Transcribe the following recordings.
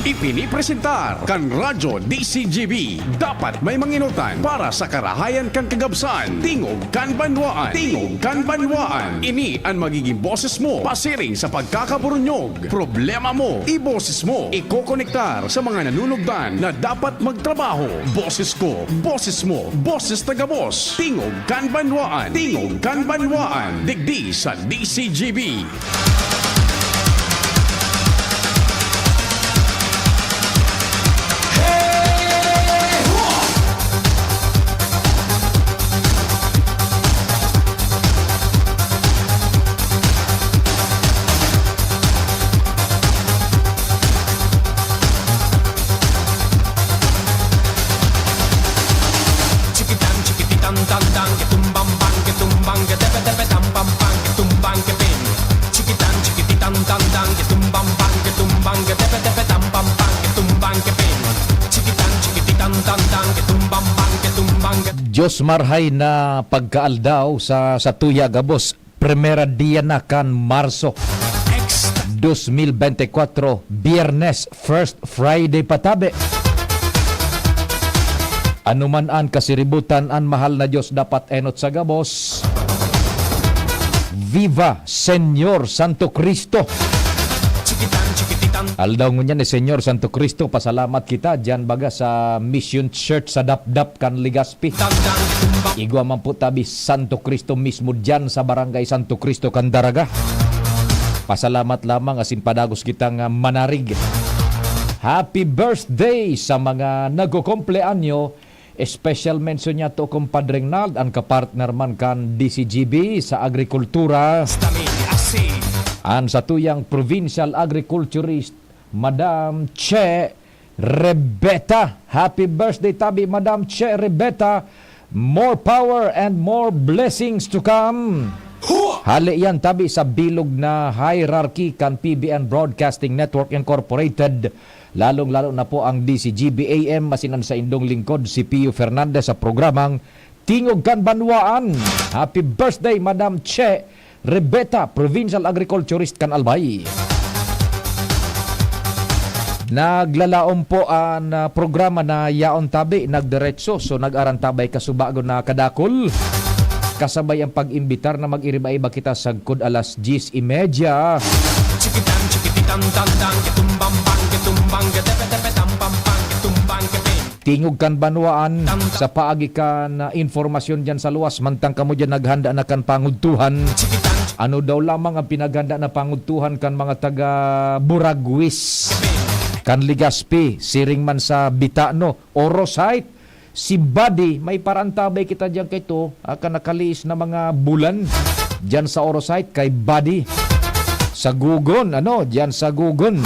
Ipinipresentar kan Radyo DCGB. Dapat may manginutan para sa karahayan kan kagabsan. Tingog kan banwaan. Tingog kan banwaan. Ini ang magiging boses mo pasiring sa pagkakaburunyog. Problema mo, iboses mo. Ikokonektar sa mga nanunugdan na dapat magtrabaho. Boses ko, boses mo, boses tagabos. Tingog kan banwaan. Tingog kan banwaan. Digdi sa DCGB. Diyos marhay na pagkaaldaw sa tuya gabos. Primera dia na kan Marso 2024, Biyernes, first Friday patabe. Anuman an kasiributan an mahal na Diyos dapat enot sa gabos. Viva Señor Santo Cristo. Aldaw ngunyan ni Senyor Santo Cristo, pasalamat kita dyan baga sa Mission Church sa Dapdap kan Ligaspi. Igwa man po tabi Santo Cristo mismo dyan sa Barangay Santo Cristo kan Daraga. Pasalamat lamang asin padagos kitang manarig. Happy birthday sa mga nagkukumpleanyo. Special mention niya to kumpadreng Nald, ang kapartner man kan DCGB sa agrikultura. Ang satuyang provincial agriculturist, Madam Che Rebeta. Happy birthday tabi, Madam Che Rebeta. More power and more blessings to come. Hali yan tabi sa bilog na hierarchy kan PBN Broadcasting Network Incorporated. Lalong-lalo na po ang DCGB AM, masinan sa indong lingkod si Pio Fernandez sa programang Tingog kan Banwaan. Happy birthday, Madam Che Rebeta, Provincial Agriculturist kan Albay. Naglalaom po ang programa na yaon tabi, nagdiretso, so nag-arantabay kasubago na kadakol. Kasabay ang pag-imbitar na mag-iriba-iba kita sagkod alas 10:30. Tingog kan Banwaan sa paagi kan informasyon dyan sa luwas, mantang kamo dyan naghanda na kan pangudtuhan. Ano daw lamang ang pinaghanda na pangudtuhan kan mga taga Buragwis, kan Ligaspi, siring man sa Bitano, Orosite, si Buddy, may parantabay kita dyan kay to, akan nakaliis na mga bulan dyan sa Orosite kay Buddy. Sa Gugon, dyan sa Gugon,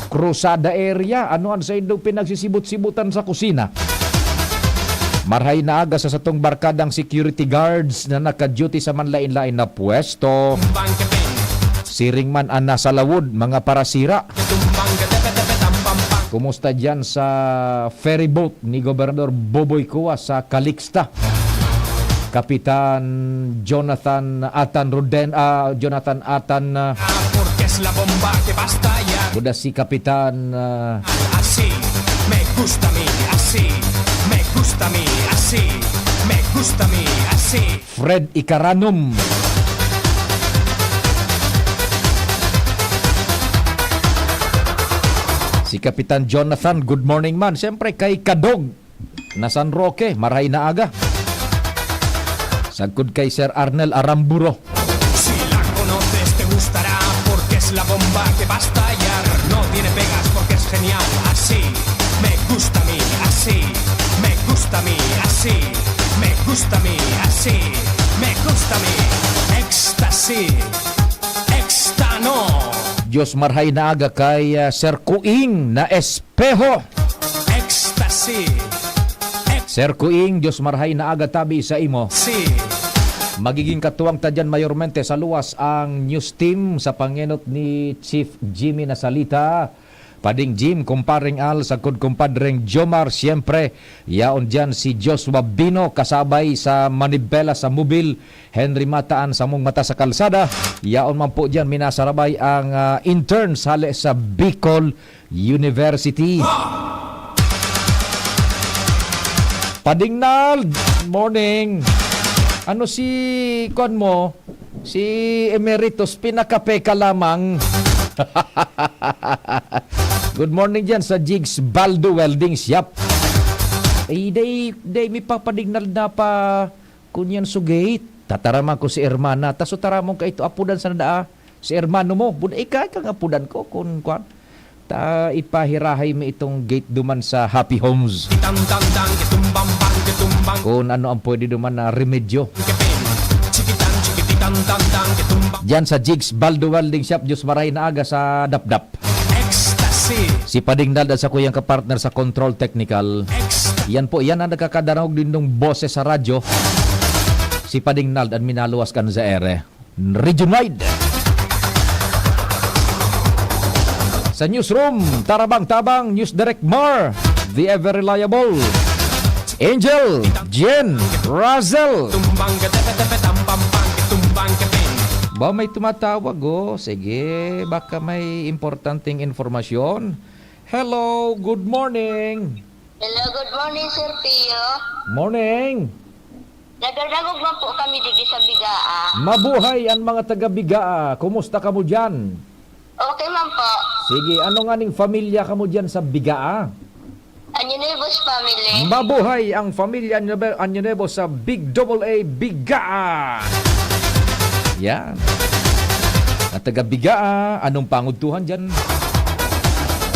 Cruzada area, an sa indong pinagsisibot-sibutan sa kusina. Marhay na aga sa satong barkadang security guards na naka-duty sa manlain-lain na pwesto. Siring man ang nasa lawod, mga parasira. Kumusta dyan sa ferryboat ni Gobernador Boboy Cua sa Calixta? Kapitan Jonathan Atan Jonathan Atan la bomba que basta ya. Kuda si Kapitan así, me gusta a mí, así, me gusta a mí, así, me gusta a mí, así. Fred Icaranom. Si Kapitan Jonathan, good morning man. Siyempre kay Kadog na San Roque, maray na aga. Sagkod kay Sir Arnel Aramburo. Si la conoces te gustará porque es la bomba que va a estallar. No tiene pegas porque es genial. Así, me gusta a mí, así, me gusta a mí, así, me gusta a mí, así, me gusta a mí. Ecstasy, extano. Diyos marhay na aga kay Sir Kuing na Espeho. Ecstasy. Sir Kuing, Diyos marhay na aga tabi sa imo. Sí. Magiging katuwang tadyan mayormente sa luwas ang news team sa pangenot ni Chief Jimmy Nasalita. Pading Jim, kumparing Al, sagkod kumpadring Jomar, siyempre, yaon dyan si Joshua Bino, kasabay sa Manibela sa Mobil, Henry Mataan sa mong mata sa kalsada, yaon man po dyan, minasarabay ang interns hali sa Bicol University. Pading Nal, morning. Ano si kon mo? Si Emeritus, pinakape ka lamang. Good morning dyan sa Jigs Baldo Welding Shop. Ay, day mi papadignal na pa kunyan sugate. Tataraman ko si Hermana. Taso taramon ka ito apudan sa nadaa. Si Hermano mo. Buday ka kang apudan ko. Kung ta ipahirahay mi itong gate duman sa Happy Homes. Kung ano ang pwede duman na remedyo. Diyan sa Jigs Baldo Welding Shop, Diyos maray na aga sa Dapdap. Si Pading Nalda sa kuyang kapartner sa Control Technical. Yan po, yan ang nakakadanaog din ng boses sa radyo. Si Pading Nalda ang minaluwas kan sa ere. Region-wide. Sa newsroom, Tarabang-Tabang, News Direct Mar, the ever reliable Angel, Jen, Razel. Ba may tumatawag Sige, baka may importanteng informasyon. Hello, good morning. Hello, good morning, Sir Pio. Morning. Nagadagog man po kami dito sa Bigaa. Mabuhay ang mga taga-Bigaa. Kumusta ka mo dyan? Okay man po. Sige, ano nga ning familia ka mo dyan sa Bigaa? Anyanebos family. Mabuhay ang familia Anyonebo sa Big AA Bigaa. Yan. At taga-Bigaa, anong pangutuhan dyan?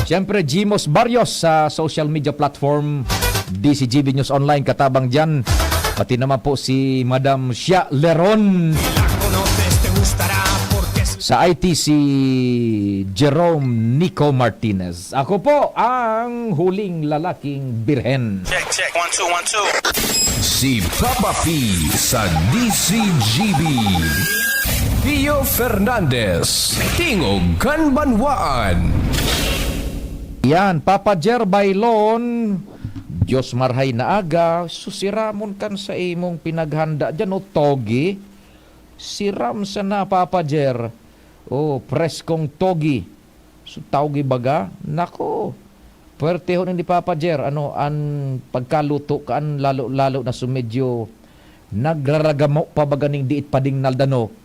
Siyempre, Jimos Barrios sa social media platform DCGB News Online, katabang dyan. Pati naman po si Madam Shia Leron. Sa ITC, Jerome Nico Martinez. Ako po ang huling lalaking birhen. Check, 1, 2, 1, 2. Si Papa P sa DCGB. Pio Fernandez, Tingog Kanbanwaan. Yan, Papa Jer Bailon, Diyos marhay na aga, susiramon kan sa imong pinaghanda dyan o togi. Siram sa na, Papa Jer. Preskong togi. So, tawgi baga? Nako, puwerte ho ni Papa Jer, an pagkaluto kaan lalo na sumedyo nagraragamo pa baganing diit pading naldano.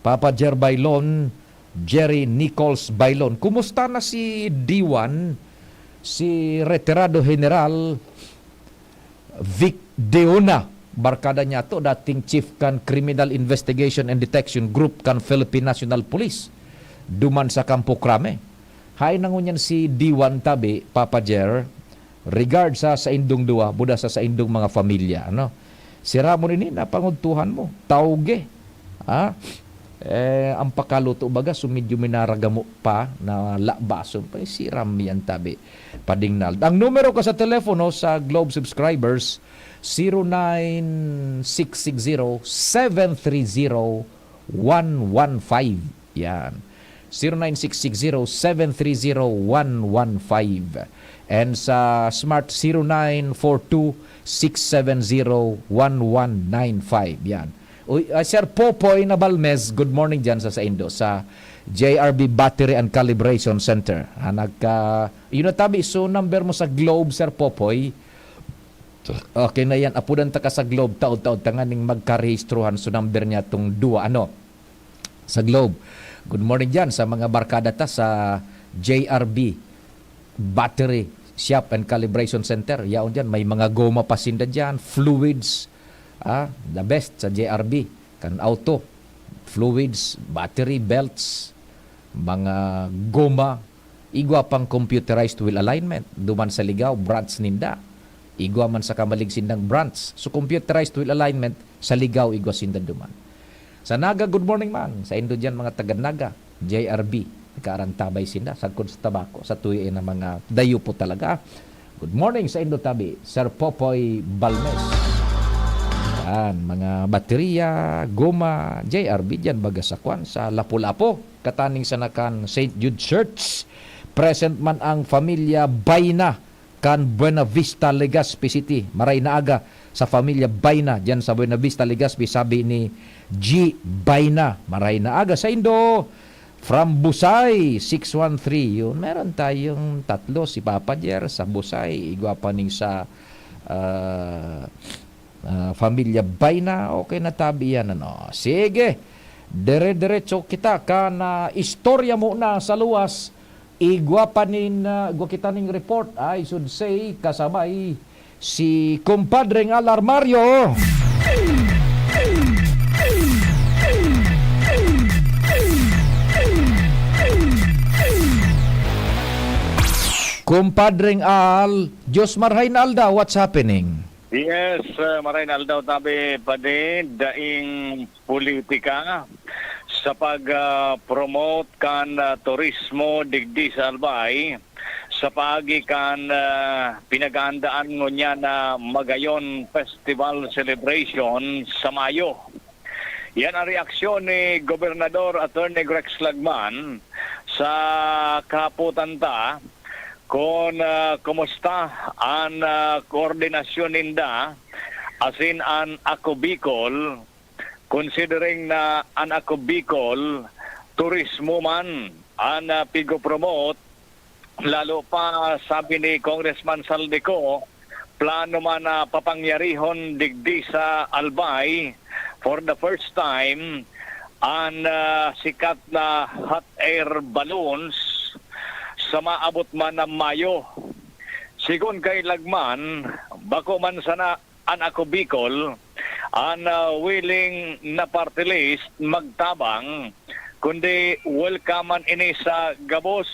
Papa Jer Bailon, Jerry Nichols Bailon. Kumusta na si D1, si retirado General Vic Deona? Barkada niya to, dating Chief kan Criminal Investigation and Detection Group kan Philippine National Police. Duman sa Campo Crame. Hay nangunyan si D1 tabi, Papa Jer, regard sa indong duwa, buda sa indong mga pamilya. Sira mo rin napanguntuhan mo. Tauge. Ang pakaluto baga, sumidyo minaragamo pa na labason pa. Siram yan tabi. Padingnal. Ang numero ko sa telepono sa Globe subscribers, 09660-730-115. Yan. 09660-730-115. And sa Smart 0942-670-1195. Yan. Sir Popoy Nabalmez, good morning dyan sa Indo, sa JRB Battery and Calibration Center. Yun na tabi, so number mo sa Globe, Sir Popoy. Okay na yan, apudan ta ka sa Globe, taod-taod tanganing magkarehistrohan, so number niya itong dua, sa Globe. Good morning dyan sa mga barkada ta sa JRB Battery Shop and Calibration Center. Yaon dyan, may mga goma pasinda dyan, fluids, the best sa JRB, kan auto, fluids, battery, belts, mga goma, igwa pang computerized wheel alignment, duman sa Ligaw, branch ninda, igwa man sa Kamalig sindang branch. So computerized wheel alignment sa Ligaw, igwa sinda duman. Sa Naga, good morning man. Sa Indo dyan, mga taga-Naga, JRB, nagkaarantabay sinda, sagkod sa tabako, sa tuwi na mga dayo po talaga. Good morning sa Indo tabi, Sir Popoy Balmes. Mga baterya, goma, JRB dyan baga sa kwan, sa Lapu-Lapu, kataning sa nakan St. Jude Church, present man ang pamilya Bayna kan Buena Vista, Legazpi City. Maray na aga sa pamilya Bayna dyan sa Buena Vista, Legazpi, sabi ni G. Bayna. Maray na aga sa Indo. From Busay, 613. Yun, meron tayong tatlo. Si Papa Jer sa Busay. Igwa pa ning sa pamilya Bayna. Okay na tabi yan. Ano. Sige. Dire-diretso kita ka na istorya mo na sa luwas. Igwa pa nin, igwa kita ning report. I should say, kasabay si kumpadreng Alarmario. Kumpadreng Al, Diyos marhay na Alda, what's happening? Yes, maray na daw tabi pa din daing politika sa pag-promote kan turismo digdi sa Albay sa paagi kan pinaghandaan ngunya na Magayon Festival Celebration sa Mayo. Yan ang reaksyon ni Gobernador Attorney Grex Lagman sa kahaputan ta kung kumusta ang koordinasyon ninda asin an Ako Bicol, considering na an Ako Bicol turismo man ang pigo-promote, lalo pa sabi ni Congressman Saldico, plano man na papangyarihon digdi sa Albay for the first time ang sikat na hot air balloons sa maabot man ng Mayo. Sigun kay Lagman, bako man sana an Ako Bicol, ang willing na party list magtabang, kundi welcome man ini sa Gabos.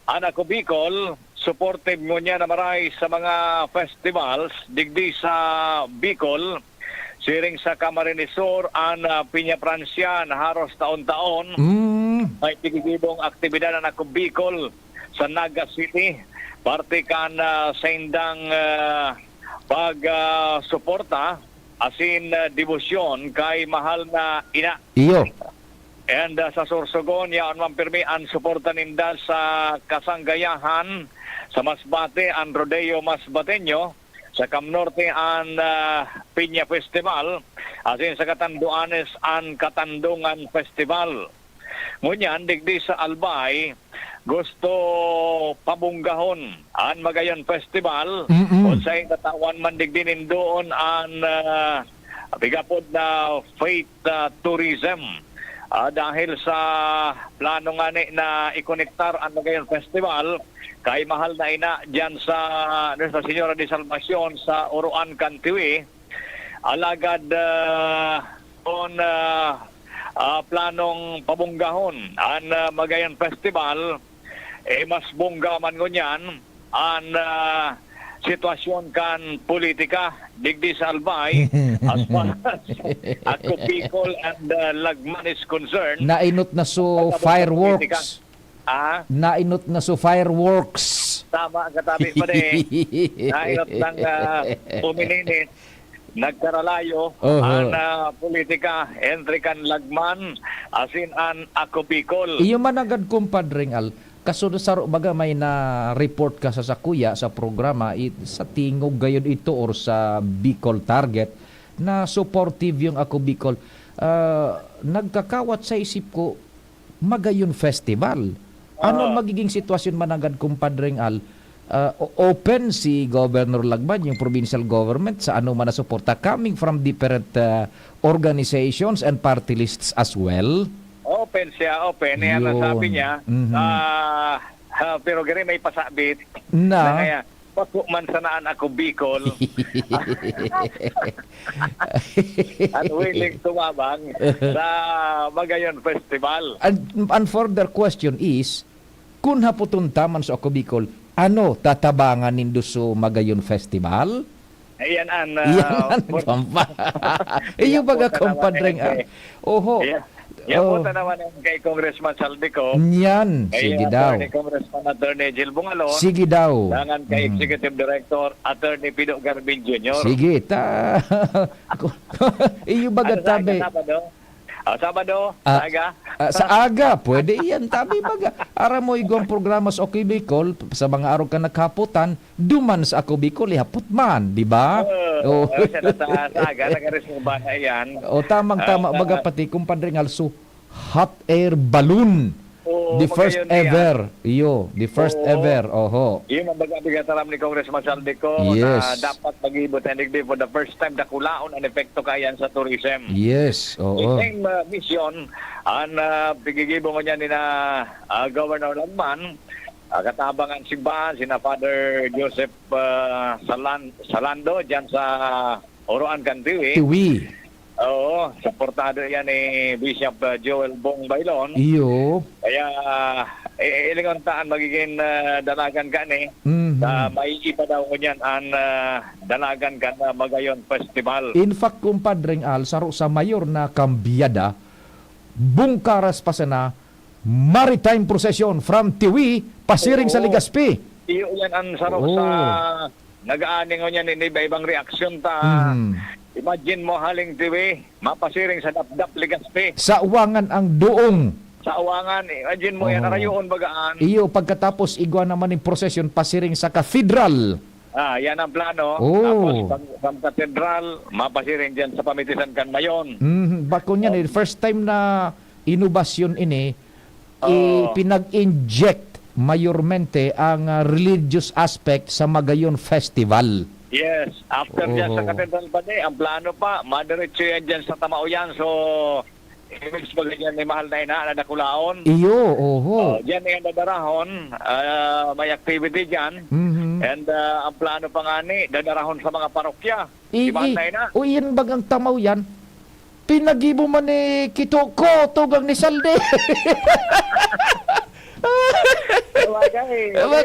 An Ako Bicol, supportive mo niya na maray sa mga festivals, digdi sa Bicol, siring sa Camarinesor, ang Piña Francia na haros taon-taon, may tigibong aktibidad na Ako Bicol sa Naga City. Parte kan sa indang pag-suporta asin debosyon kay mahal na ina. Iyo. And sa Sorsogon, yaan mampirmi ang suporta ninda sa kasanggayahan sa Masbate, ang Rodeo Masbateño, sa Camnorte ang Piña Festival, asin sa Catanduanes ang Katandungan Festival. Ngunyan, digdi sa Albay, gusto pabunggahon ang Magayon Festival. Kung sa'y katawan man digdinin doon ang bigapod na faith tourism. Dahil sa plano nga na ikonektar ang Magayon Festival kay mahal na ina dyan sa Nuestra Señora de Salvacion sa Oroan, Cantiwi. Alagad on planong pabunggahon ang Magayon Festival, mas bungga man ngunyan ang sitwasyon kan politika digdi sa Albay as far as Ako Bicol and Lagman is concerned. Nainot na so fireworks. Nainot na so fireworks. Tama, katabi pa din. Nainot lang umininit. Nagkaralayo ang politika entry kan Lagman asin an Ako Bicol. Iyo man agad kumpadring Al, kasunod sa baga may na report ka sa Sakuya sa programa sa tingog gayon ito or sa Bicol Target na supportive yung Ako Bicol. Nagkakawat sa isip ko Magayon Festival. Ano magiging sitwasyon man agad kumpadring Al? Open si Governor Lagman, yung provincial government sa ano man na suporta coming from different organizations and party lists as well? Open siya, open. Yan ang sabi niya. Pero gari may pasabit na kaya pako man sanaan Ako Bicol at willing tumabang sa Magayon Festival. And further question is, kung haputun taman sa Ako Bicol, ano tatabangan nindo sa Magayon Festival? Ayan ang iyo baga kumpadring oho. Yan po naman kay Congressman Saldico. Yan, sige daw. Congressman Attorney Jill Bungalon. Sige daw. Dangan kay Executive Director Attorney Pido Garbin Jr. Sige, iyo baga tabi. Sabado, Ah, aga. sa aga, pwede yan. Tabi baga. Ara mo igong programa sa OK Bicol, sa mga araw ka nagkaputan, duman sa ako Bicol, ihapot man, di ba? Oh. Siya na sa aga, nag-reserva na yan. O tamang-tama, baga pati kumpadre also, hot air balloon. Oo, The first magayon niya. ever. Iyo, the first Oo. ever. Oho. Yung mabagabigataram ni Congressman Saldico Yes. na dapat mag-ibot and for the first time nakulaon ang epekto kayan sa tourism. Yes, The oo. same mission ang pigigibo mo niya ni na Governor Lagman, katabangan simbahan, sina Father Joseph Salando dyan sa Oroan Cantiwi. Tiwi. Oo, supportado yan ni Bishop Joel Bong Bailon. Iyo. Kaya ilingon taan magiging dalagan ka ni. Mhm. May iba daw ko niyan ang dalagan ka na Magayon Festival. In fact, kumpadreng Al, saro sa mayor na kambiyada, bungkaras pa sana, maritime procession from Tiwi, pasiring sa Oo. Legazpi. Iyo yan ang sarap Oo. sa nag-aaning ko niyan ni iba-ibang reaksyon ta. Mhm. Imagine mo haling TV, mapasiring sa Dapdap Legazpi. Sa uwangan ang doong. Sa awangan, imagine mo yan, Oo. arayoon bagaan. Iyo, pagkatapos igwa naman yung procession, pasiring sa cathedral. Yan ang plano. Oo. Tapos from Cathedral, mapasiring dyan sa Pamitisan Kanmayon. Bako niyan, first time na inubasyon ini, Oo. pinag-inject mayormente ang religious aspect sa Magayon Festival. Yes, after dyan Oo. sa Cathedral pa ang plano pa, madiretso yan dyan sa Tamauyan. So, image ba ganyan may mahal na ina na nakulaon? Iyo, oho. Diyan yung dadarahon, may activity dyan. Mhm. And ang plano pa nga ni, dadarahon sa mga parokya. Di mahal na ina. O yan bagang tamaw yan. Pinagibo man ni Kitoko, tugang ni Salde.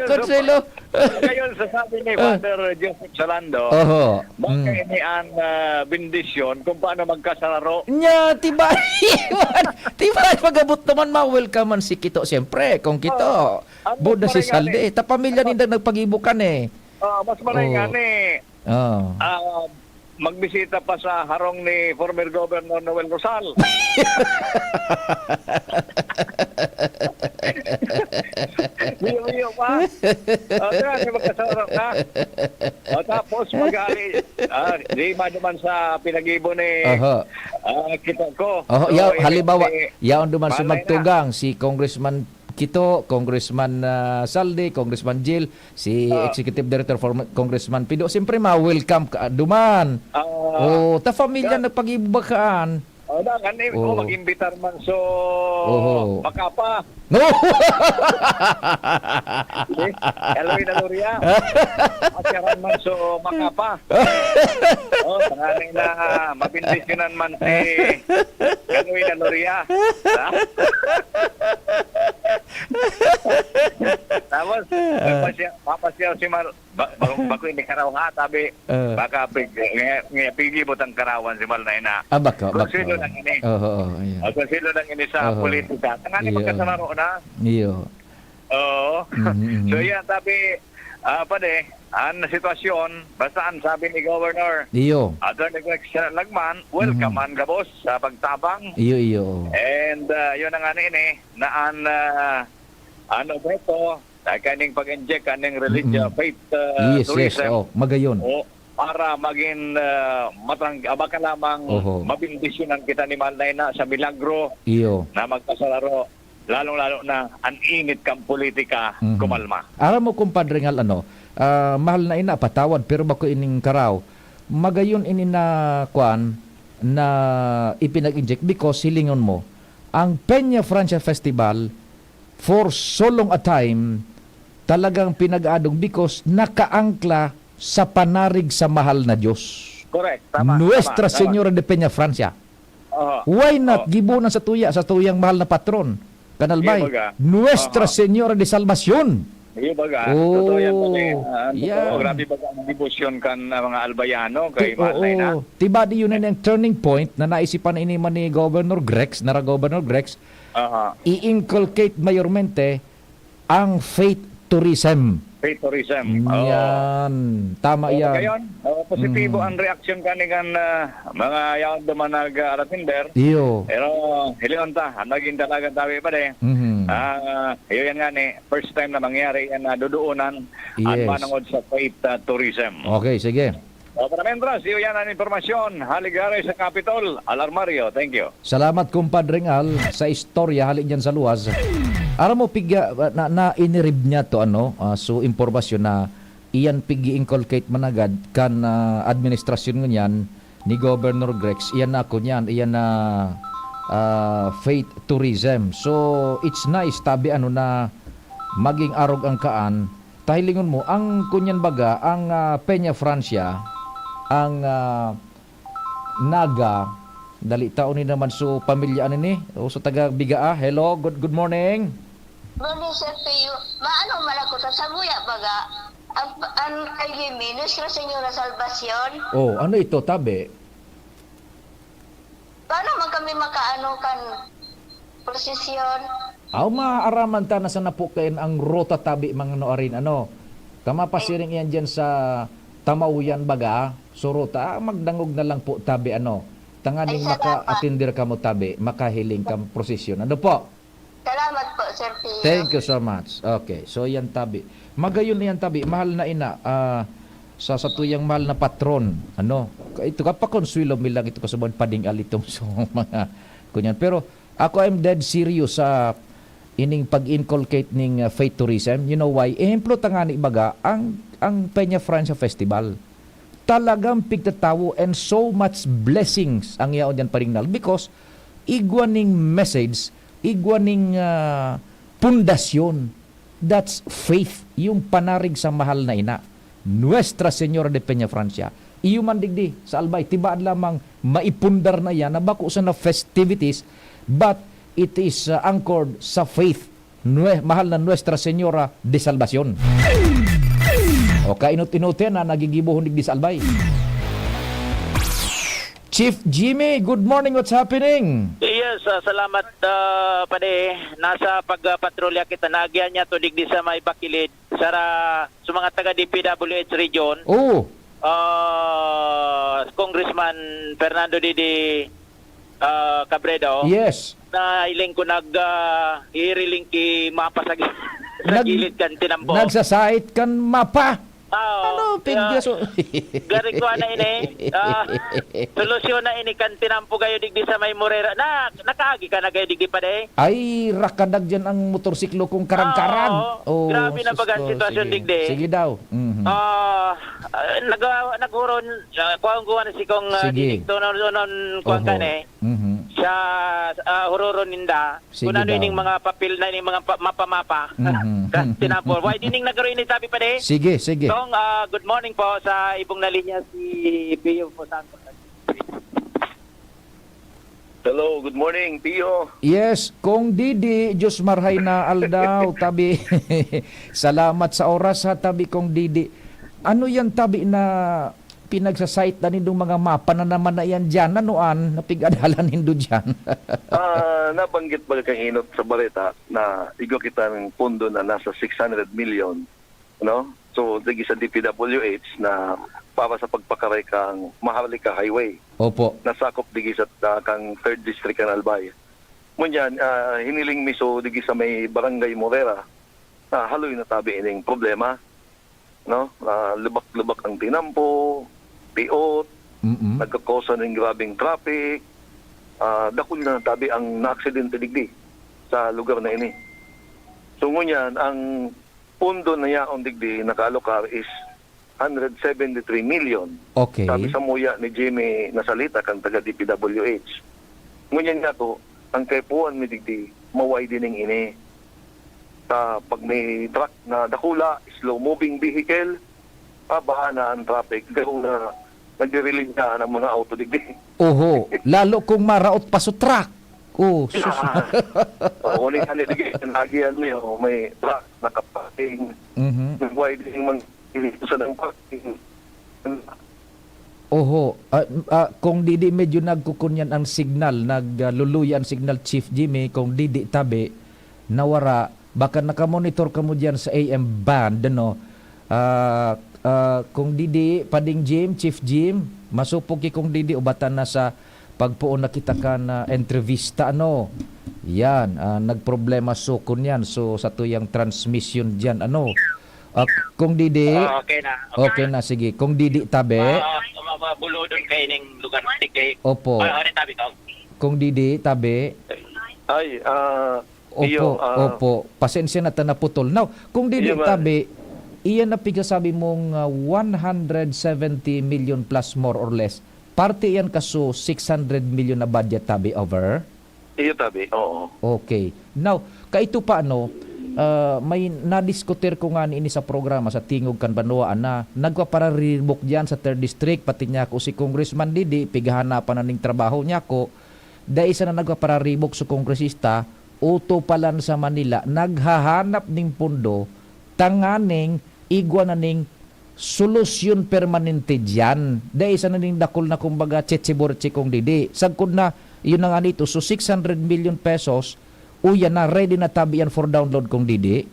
Konselo. Ngayon, sasabi ni Father Joseph Salando, Oho. baka ini ang bendisyon kung paano magkasararo. Nya, tiba pagabot naman ma-welcome man si Kito. Siyempre, kung Kito, Ano Buda pa si rin Salde. yan Ta pamilya ninda nagpagibukan eh. Mas maray nga Oo. ni, Oh. magbisita pa sa harong ni former Governor Noel Rosal. Miyo pa. Di magkasarap ka. Tapos mag-ali. Di naman sa pinagibo ni Oho. kita ko. Oh, So, yaw, ibig halimbawa, sabihin, yaon duman sa malay na. magtugang si Congressman Kito, Congressman Salde, Congressman Jill, si Executive Director for Congressman Pido, siyempre ma-welcome ka duman. Oh, ta familia nagpagibakaan. Oh, mag-imbitar man so Oho. makapa. No. Eloy na Loria. Masyaran man so makapa. Tanganing na mabindisyonan man si Eloy na Loria. Tapos, papasyaw si Mar... Bago ini karaw ha, tabi, baka pigibot ang karawan si Mal na ina. Baka. Konsilo lang ini. Oh, ayan. Konsilo lang ini sa Oo. politika. Tanganing Iyo. magkasamaro na. Iyo. Oo. Mhm. So yan, sabi, ang sitwasyon, basta ang sabi ni Governor, Iyo. Attorney Greg Lagman, welcome man gabos sa pagtabang. Iyo. And yun ang ano ini, na ang, ano ba ito, kaning pag-inject, kaning religious faith Yes. tourism. Oh, magayon. O, para maging baka lamang Oho. mabindisyonan kita ni Malnayna sa milagro Iyo. na magkasararo, lalong-lalo na ang init kang politika Mhm. kumalma. Aram mo kumpadre ngal mahal na ina patawad pero bako ining karaw. Magayon ini na kwan na ipinag-inject because silingon mo ang Peña Francia Festival for so long a time talagang pinag-adong because nakaangkla sa panarig sa mahal na Diyos. Correct, tama. Nuestra tama. Señora de Peña Francia. Oo. Why not Oo. gibunan sa tuyang mahal na patron? Kanalbay, Iya, baga. Nuestra Aha. Señora de Salvacion. Iyo baga, Oh, totoo yan pala. yan. Grabe baga ang debosyon kan mga albayano kay Oo, Malnayna. tiba di yun na yung turning point na naisipan ini man ni Governor Grex, Governor Grex, Aha. i-inculcate mayormente ang faith tourism. Faith tourism. Yan. Tama yan. Ngayon, positibo ang reaksyon kanilang mga yaon dumanag aratinder. Iyo. Pero hilingon ta, naging talagang tabi pa de. Mhm. Yun nga ni, first time na mangyari yan na duduunan at Yes. manangod sa faith tourism. Okay, sige. Para mentras, yun yan ang informasyon. Haligare sa Capitol, Alarmario. Thank you. Salamat kumpadring Al sa istorya hali diyan sa luwas. Ara mo pigya na inirib niya to so impormasyon na iyan pigi inculcate managad kan administrasyon ngunyan ni Governor Grex iyan na ako niyan iyan na faith tourism. So it's nice tabi na maging arog ang kaan. Tahilingon mo ang kunyan baga ang Peña Francia ang Naga dali taon ni naman so pamilya ni o so taga Bigaa. Hello, good morning. Morning, Sir Pio. Maano man ako sa buya baga? Ang kay Jimmy, Nuestra Señora Salvacion. Oh, ano ito tabi? Paano man kami makaano kan prosesyon? Aw maaraman ta na sa napukain ang rota tabi mga noarin Tama pasiring yan diyan sa Tamauyan baga. So rota magdangog na lang po tabi Tanganing Ay, salamat. maka-atender ka mo tabi, makahiling ka prosesyon. Ano po? Salamat po, Sir Pio. Thank you so much. Okay, so yan tabi. Magayon na yan tabi, mahal na ina. Sa tuyang mahal na patron. Ito kapakonsuelo mi lang ito kasabon pading alitong so mga kunyan. Pero ako I'm dead serious sa ining pag-inculcate ning faith tourism. You know why? Ehemplo tangani baga ang Peña Francia Festival. Talagang pigtatawo and so much blessings ang yaon yan paringnal because igwaning message, igwaning pundasyon. That's faith, yung panarig sa mahal na ina. Nuestra Señora de Peña Francia. Iyo man digdi sa Albay, tibaan lamang maipundar na yan, nabako sa na festivities, but it is anchored sa faith. Mahal na Nuestra Señora de Salvacion. O kainot-inote na nagigibuhon digdi sa Albay. Chief Jimmy, good morning. What's happening? Yes, salamat pade. Nasa pagpatrolya kita naagyan niya to digdi sa may Bakilid sa mga taga DPWH region. Oh, Congressman Fernando Didi Cabredo. yes. Na iling ko iriling ki mapa sa gilid kan tinampo. Nagsasait kan mapa. Ano, pigya so. Gari ko na ini. Solusyon na ini kan tinampo gayo digdi sa may Morera. Nakaagi ka na gayo digdi pa de. Ay, rakadag dyan ang motorsiklo kong karag-karag. Oo. Grabe na sus baga ang ko. sitwasyon, Sige. digdi. Sige daw. Mhm. Naghuron, kuwang guwan si kong Sige. dito noon kuwang Oho. kane. Mhm. Sa huroron ninda. Sige Kung ano daw. ining mga papel na ining mga mapa-mapa. Mhm. Tinapol. Why dining nagkaroon ini sabi pa de? Sige, sige. Tong, good morning po sa ibong na linya si Pio po Santos. Hello, good morning, Pio. Yes, kung Didi, Diyos marhay na aldaw, tabi. Salamat sa oras ha, tabi kong Didi. Ano yan tabi na pinagsasite na nindong mga mapa na naman na yan dyan? Anoan, napigadalan nindo dyan? Nabanggit ba kang inot sa balita na igo kita ng pondo na nasa 600 million, no? So, digi sa DPWH na para sa pagpakaray kang Maharlika Highway. Opo. Nasakop digi sa kang 3rd District ng Albay. Munyan, hiniling miso digi sa may Barangay Morera na haloy na tabi ining problema, no? Lubak-lubak ang tinampo, piot, Mm-mm. nagkakosa ng grabing traffic, dakul na tabi ang na-aksidente digdi sa lugar na ini. So ngunyan, ang pundo na yaon digdi nakalokar is 173 million. Okay. Sabi sa muya ni Jimmy nasalita kang taga DPWH. Ngunyan nga to, ang kaipuan ni digdi, maway din ng ini. Pag may truck na dakula, slow-moving vehicle, bahana ang traffic, gano'n na nagre-release na ng mga auto digdi. Oho, lalo kung maraot pa sa truck. Oh, sus. Uling haliligay, nagiyan niyo, may truck, nakapaking, Mhm. wide yung mga ilisan ng parking. Oho, kung Didi medyo nagkukunyan ang signal, nagluluya ang signal Chief Jimmy, kung Didi tabi, nawara, baka nakamonitor ka mo dyan sa AM band, Kung didi pading Jim, Chief Jim, masupog ki kung didi ubatan na sa pagpuon na kita ka na entrevista ano. Yan, nagproblema so kun yan. So sa tuyang transmission diyan ano. Kung didi, Okay na. okay na sige. Kung didi tabi, Mabulodon kayo ng lugar kay. opo. Ano tabi to? Kung didi tabi, Ay, opo, iyo, opo. Pasensya na ta naputol. Now, kung didi Iyo, tabi, iyan na sabi mong 170 million plus more or less. Parte yan kaso 600 million na budget tabi over. iyo tabi, oo. Okay. Now, kaito pa ano, may nadiskutir ko nga ini sa programa sa Tingog Kanbanwaan na nagpapararibok diyan sa 3rd District, pati niya ko si Congressman Didi, pigahanapan na ning trabaho niya ko. Dahil isa na nagpapararibok sa kongresista, uto palan sa Manila, naghahanap ning pundo, tanganing igwa na ning solusyon permanente diyan. Dahil isa na ning dakol na kumbaga checheborche kong Didi. Sagkod na, yun na nga nito, so 600 million pesos, uyan na, ready na tabi yan for download kong Didi.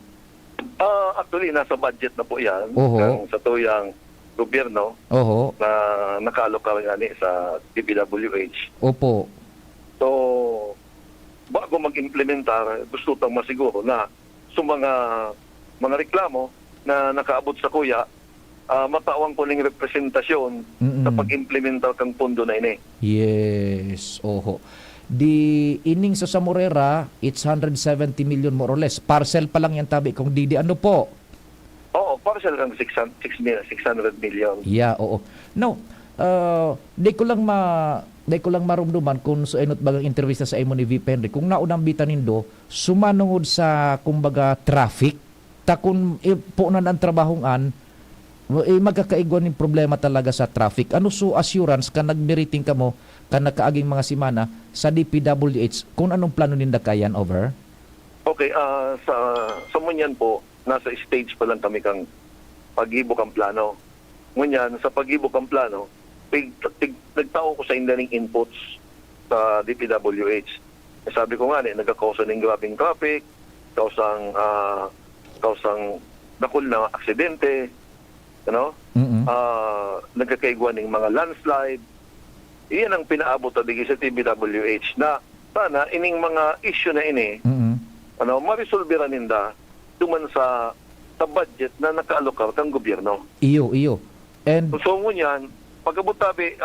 Actually, nasa budget na po yan Oho. ng sa tuyang gobyerno Oho, na nakalokal nga ni sa DPWH. opo. So, bago mag-implementar, gusto tang masiguro na sa mga reklamo na nakaabot sa kuya, matawang ko ning representasyon sa pag-implementar kang pondo na ini. Yes, oho. Di ining sa Samorera, it's 170 million more or less. Parcel pa lang yan tabi kung Didi. Ano po? Oo, parcel kang 600 million. Yeah, oo. No, di ko lang marumduman kung so enot bagang intervista sa imo ni VP Henry. Kung naunang bitanin do, sumanungod sa kumbaga traffic, ta kung puunan ang trabahongan, magkakaigwan ng problema talaga sa traffic. Ano so assurance ka nagmeriting ka mo kan nakaaging mga simana sa DPWH kung anong plano ninda kayan over? Okay, sa Munyan po, nasa stage pa lang kami kang paghibok ang plano. Munyan, sa paghibok ang plano, nagtao ko sa indaning inputs sa DPWH. Sabi ko nga, nagkakausa ng grabing traffic, kausang dakol na aksidente, nagkakaigwan ng mga landslide. Iyan ang pinaabot tadi sa DPWH na sana ining mga issue na ini ma-resolve ninda duman sa budget na nakaalokar kang gobyerno. Iyo. And So ngunyan, pagabot tabi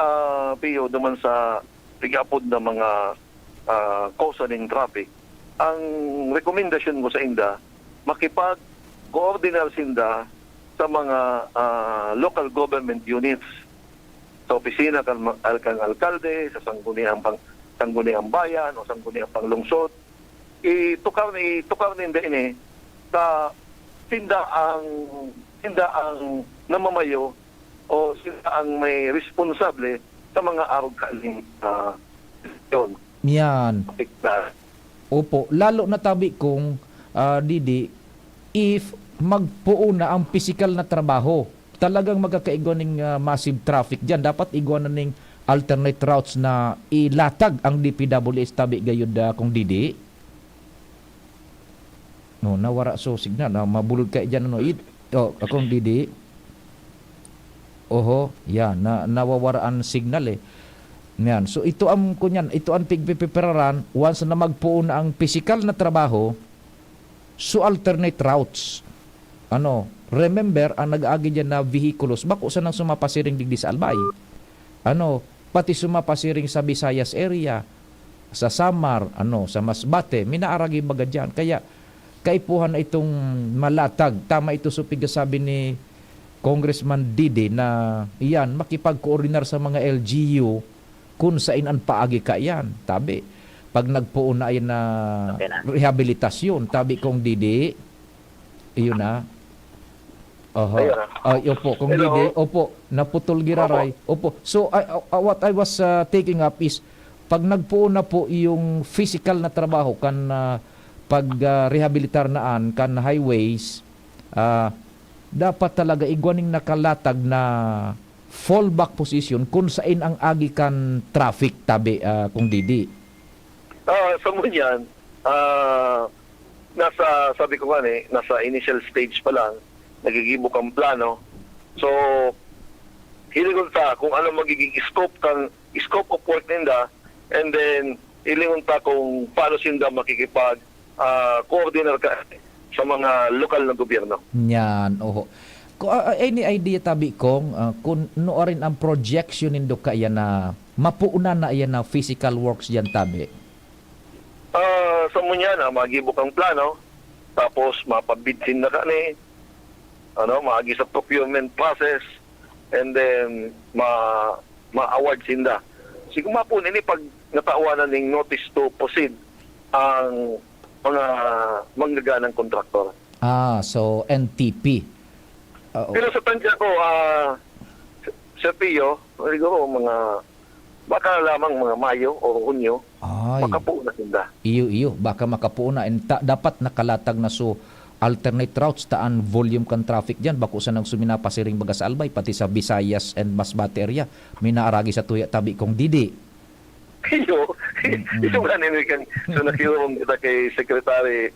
Pio duman sa tigapod na mga cause ng traffic, ang rekomendasyon ko sa inda makipag-coordinar sinda sa mga local government units, sa opisina kang alkalde, sa sangguniang bayan o sangguniang panglungsod, itukar ninda ini sa tinda ang namamayo o sila ang may responsable sa mga arog-kaling yun. yan. Opo, lalo na tabi kung Didi, if magpuuna ang physical na trabaho, talagang magkakaigwan ng massive traffic dyan. Dapat igwan na ng alternate routes na ilatag ang DPWH tabi gayud kung Didi. No, nawara so signal na mabulod kay dyan ano. Akong Didi. Oho, yan, nawawaraan signal eh. Yan. So ito ang kunyan, ito ang pigpipiraran once na magpuuna ang physical na trabaho, so alternate routes. Remember, ang nag-agi dyan na vehikulos, bako sa nang sumapasiring digdi sa Albay. Pati sumapasiring sa Visayas area, sa Samar, sa Masbate, minaaragi baga dyan. Kaya, kaipuhan na itong malatag. Tama ito so pigasabi ni Congressman Didi na iyan, makipag-koordinar sa mga LGU kung saan ang paagi ka yan. Tabi, pag nagpuuna ay na rehabilitasyon, tabi kong Didi, iyon na. Opo, kung Didi, opo, naputol giraray. Opo. So, what I was taking up is, pag nagpuuna po yung physical na trabaho, kan pag-rehabilitar naan, kan highways, dapat talaga igwaning nakalatag na fallback position kung saan ang agi kan traffic, tabi, kung Didi. Sa Munyan, sabi ko nga nasa initial stage pa lang, nagigibok ang plano. So, hilingon ta kung ano magiging scope of work ninda, and then hilingon ta kung paano sinda makikipag coordinate ka sa mga lokal na gobyerno. Yan, oho. Any idea tabi kong kung noorin ang projection nindo kaya na mapuuna na yan na physical works yan tabi? Sa munya na magibok ang plano, tapos mapabidsin na kani, maagi sa procurement process, and then ma-award sinda. Siguro mapun ini pag natawanan ng notice to proceed ang mga manggaganang kontraktor. So NTP. Pero sa tansya ko, Sir Pio, siguro baka lamang mga Mayo o Hunyo, Ay, makapuo na sinda. iyo, baka makapuuna. And dapat nakalatag na so alternate routes taan volume kan traffic dyan. Bako sa nang suminapasiring bagas albay, pati sa Visayas and Masbate area. May naaragi sa tuya tabi kong Didi. Iyo nga ninikan. So nakirong kita kay Secretary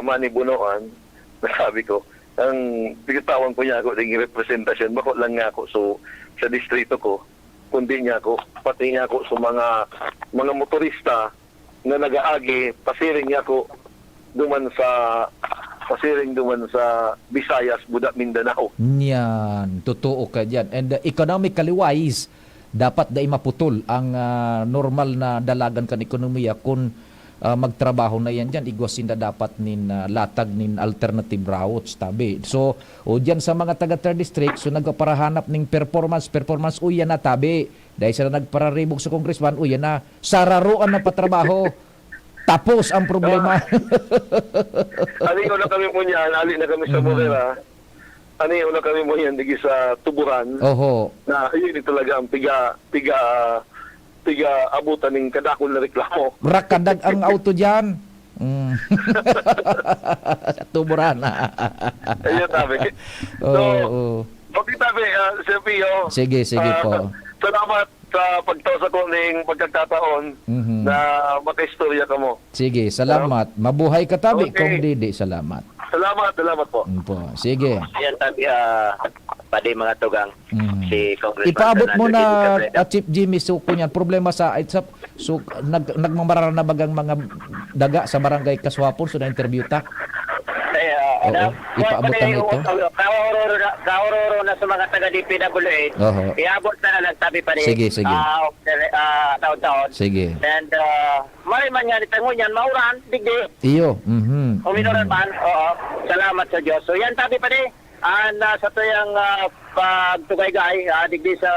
Manny Bunoan, nasabi ko, ang pigitawan ko niya ako ng representasyon, bako lang nga ako sa distrito ko, kundi niya ako, pati niya ako sa mga motorista na nag-aagi, pasiring niya ako duman sa Visayas, Buda, Mindanao. Yan, totoo ka dyan. And economically wise, dapat dai maputol ang normal na dalagan kan ekonomiya kung magtrabaho na yan dyan, igwasin na dapat nin latag nin alternative routes tabi. So, dyan sa mga taga third district, so nagparahanap ning performance, uyan na tabi. Dahil sila nagpararibog sa congressman, uyan na, sararuan na patrabaho. Tapos ang problema. Aliyo na kami mo niyan, ali na kami sa Morera. Aliyo na kami mo niyan, digi sa Tuburan. Oho. Na yun talaga ang tiga abutan ng kadakol na reklamo. Rakadag ang auto dyan. Sa Tuburan. Ayun tabi. Okay tabi, Sir Pio. Sige po. Salamat sa pagtawsa ko ng pagkakataon na makaistorya ka mo. Sige, salamat. Mabuhay ka tabi, Okay. Kong Didi. Salamat. Salamat po. Po. Sige. Yan tabi, pwede mga tugang. Si Congressman Ipaabot mo Fernando na David Cabrera. Chief Jimmy Suko niyan. Problema sa nagmamarara na bagang mga daga sa barangay Kaswapon so na interview ta. Ipaabot na ito. Kaororo na sa mga taga-DPWH. Oho. Iabot na lang tabi pa rin. Sige. Taon-taon. Sige. And mariman nga nitangon yan, mauran, digdi. Iyo. Uminoran man, oo. Salamat sa Diyos. So yan tabi pa rin. Sa tuyang pagtugay-gay, digdi sa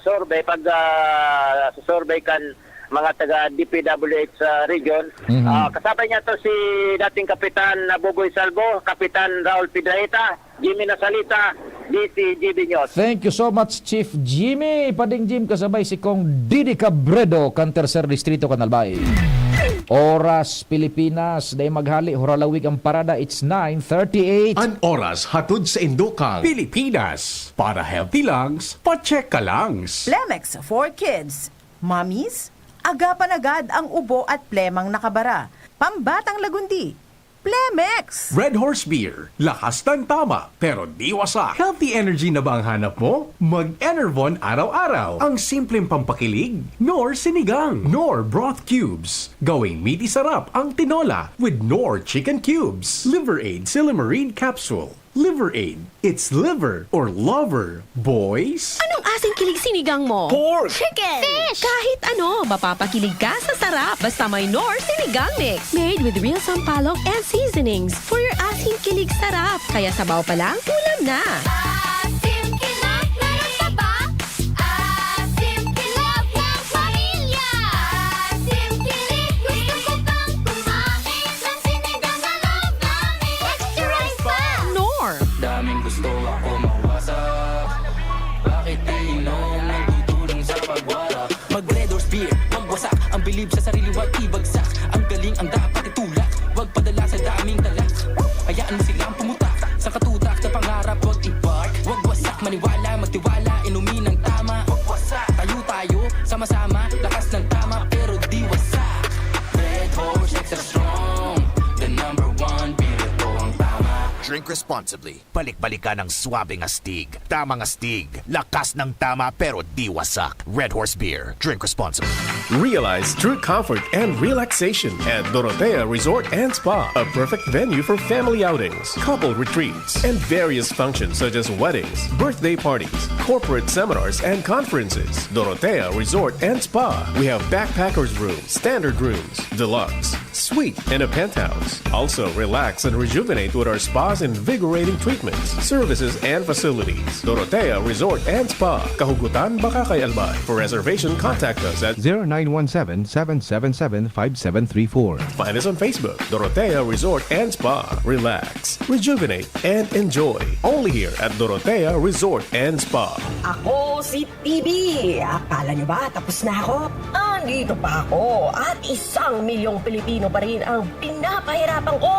survey, sa survey kan mga taga-DPWH sa region. Kasabay niya to si dating Kapitan Bugoy Salvo, Kapitan Raul Pidraeta, Jimmy Nasalita, DCGB News. Thank you so much, Chief Jimmy. Pading Jim, kasabay si Kong Didi Cabredo, kan Tercer Distrito, Kanalbay. Oras Pilipinas, day maghali, huralawig ang parada, it's 9:38. An oras hatod sa Indokang, Pilipinas. Para healthy lungs, pa-check ka langs. Plemex for Kids. Mommies, agapan agad ang ubo at plemang nakabara. Pambatang lagundi. Plemex! Red Horse Beer, lakas ng tama, pero di wasak. Healthy energy na ba ang hanap mo? Mag-Enervon araw-araw. Ang simpleng pampakilig, Nor Sinigang, Nor Broth Cubes. Gawing meaty sarap ang tinola with Nor Chicken Cubes. Liver Aid Silimarine Capsule. Liver Aid. It's liver or lover, boys. Anong asing kilig sinigang mo? Pork! Chicken! Fish! Kahit ano, mapapakilig ka sa sarap basta may Knorr Sinigang Mix. Made with real sampalok and seasonings for your asing kilig sarap. Kaya sabaw pa lang, ulam na. Asim kilap na saba. Asim kilap ng pamilya. Asim kilig, gusto ko pang kumain ng sinigang na loob namin. Extra rice pa! Knorr! Daming gusto ako mawasak. Bakit iinom ng tutulong sa pagwala? Mag Red Horse Beer, magwasak. Ang bilib sa sarili, wag ibagsak. Ang galing ang dapat itulak. Wag padala sa daming talak. Hayaan mo silang pumutak sa katutak na pangarap, wag i-park. Wag wasak, maniwala, magtiwala, inumin ng tama. Wag wasak, tayo, sama-sama, lakas ng tama, pero di wasak. Red Horse, extra strong. The number one, beer, ito ang tama. Drink responsibly. Balik-balikan ng swabing astig. Tamang astig. Lakas ng tama pero di wasak. Red Horse Beer. Drink responsibly. Realize true comfort and relaxation at Dorotea Resort and Spa, a perfect venue for family outings, couple retreats, and various functions such as weddings, birthday parties, corporate seminars, and conferences. Dorotea Resort and Spa. We have backpackers rooms, standard rooms, deluxe, suite, and a penthouse. Also, relax and rejuvenate with our spas and invigorating treatments, services, and facilities. Dorotea Resort and Spa, Kahugutan, Bakakay, Albay. For reservation, contact us at 0917-777-5734. Find us on Facebook, Dorotea Resort and Spa. Relax, rejuvenate, and enjoy. Only here at Dorotea Resort and Spa. Ako si TV. Akala nyo ba tapos na ako? Andito pa ako at 1 milyong Pilipino pa rin ang pinapahirapan ko.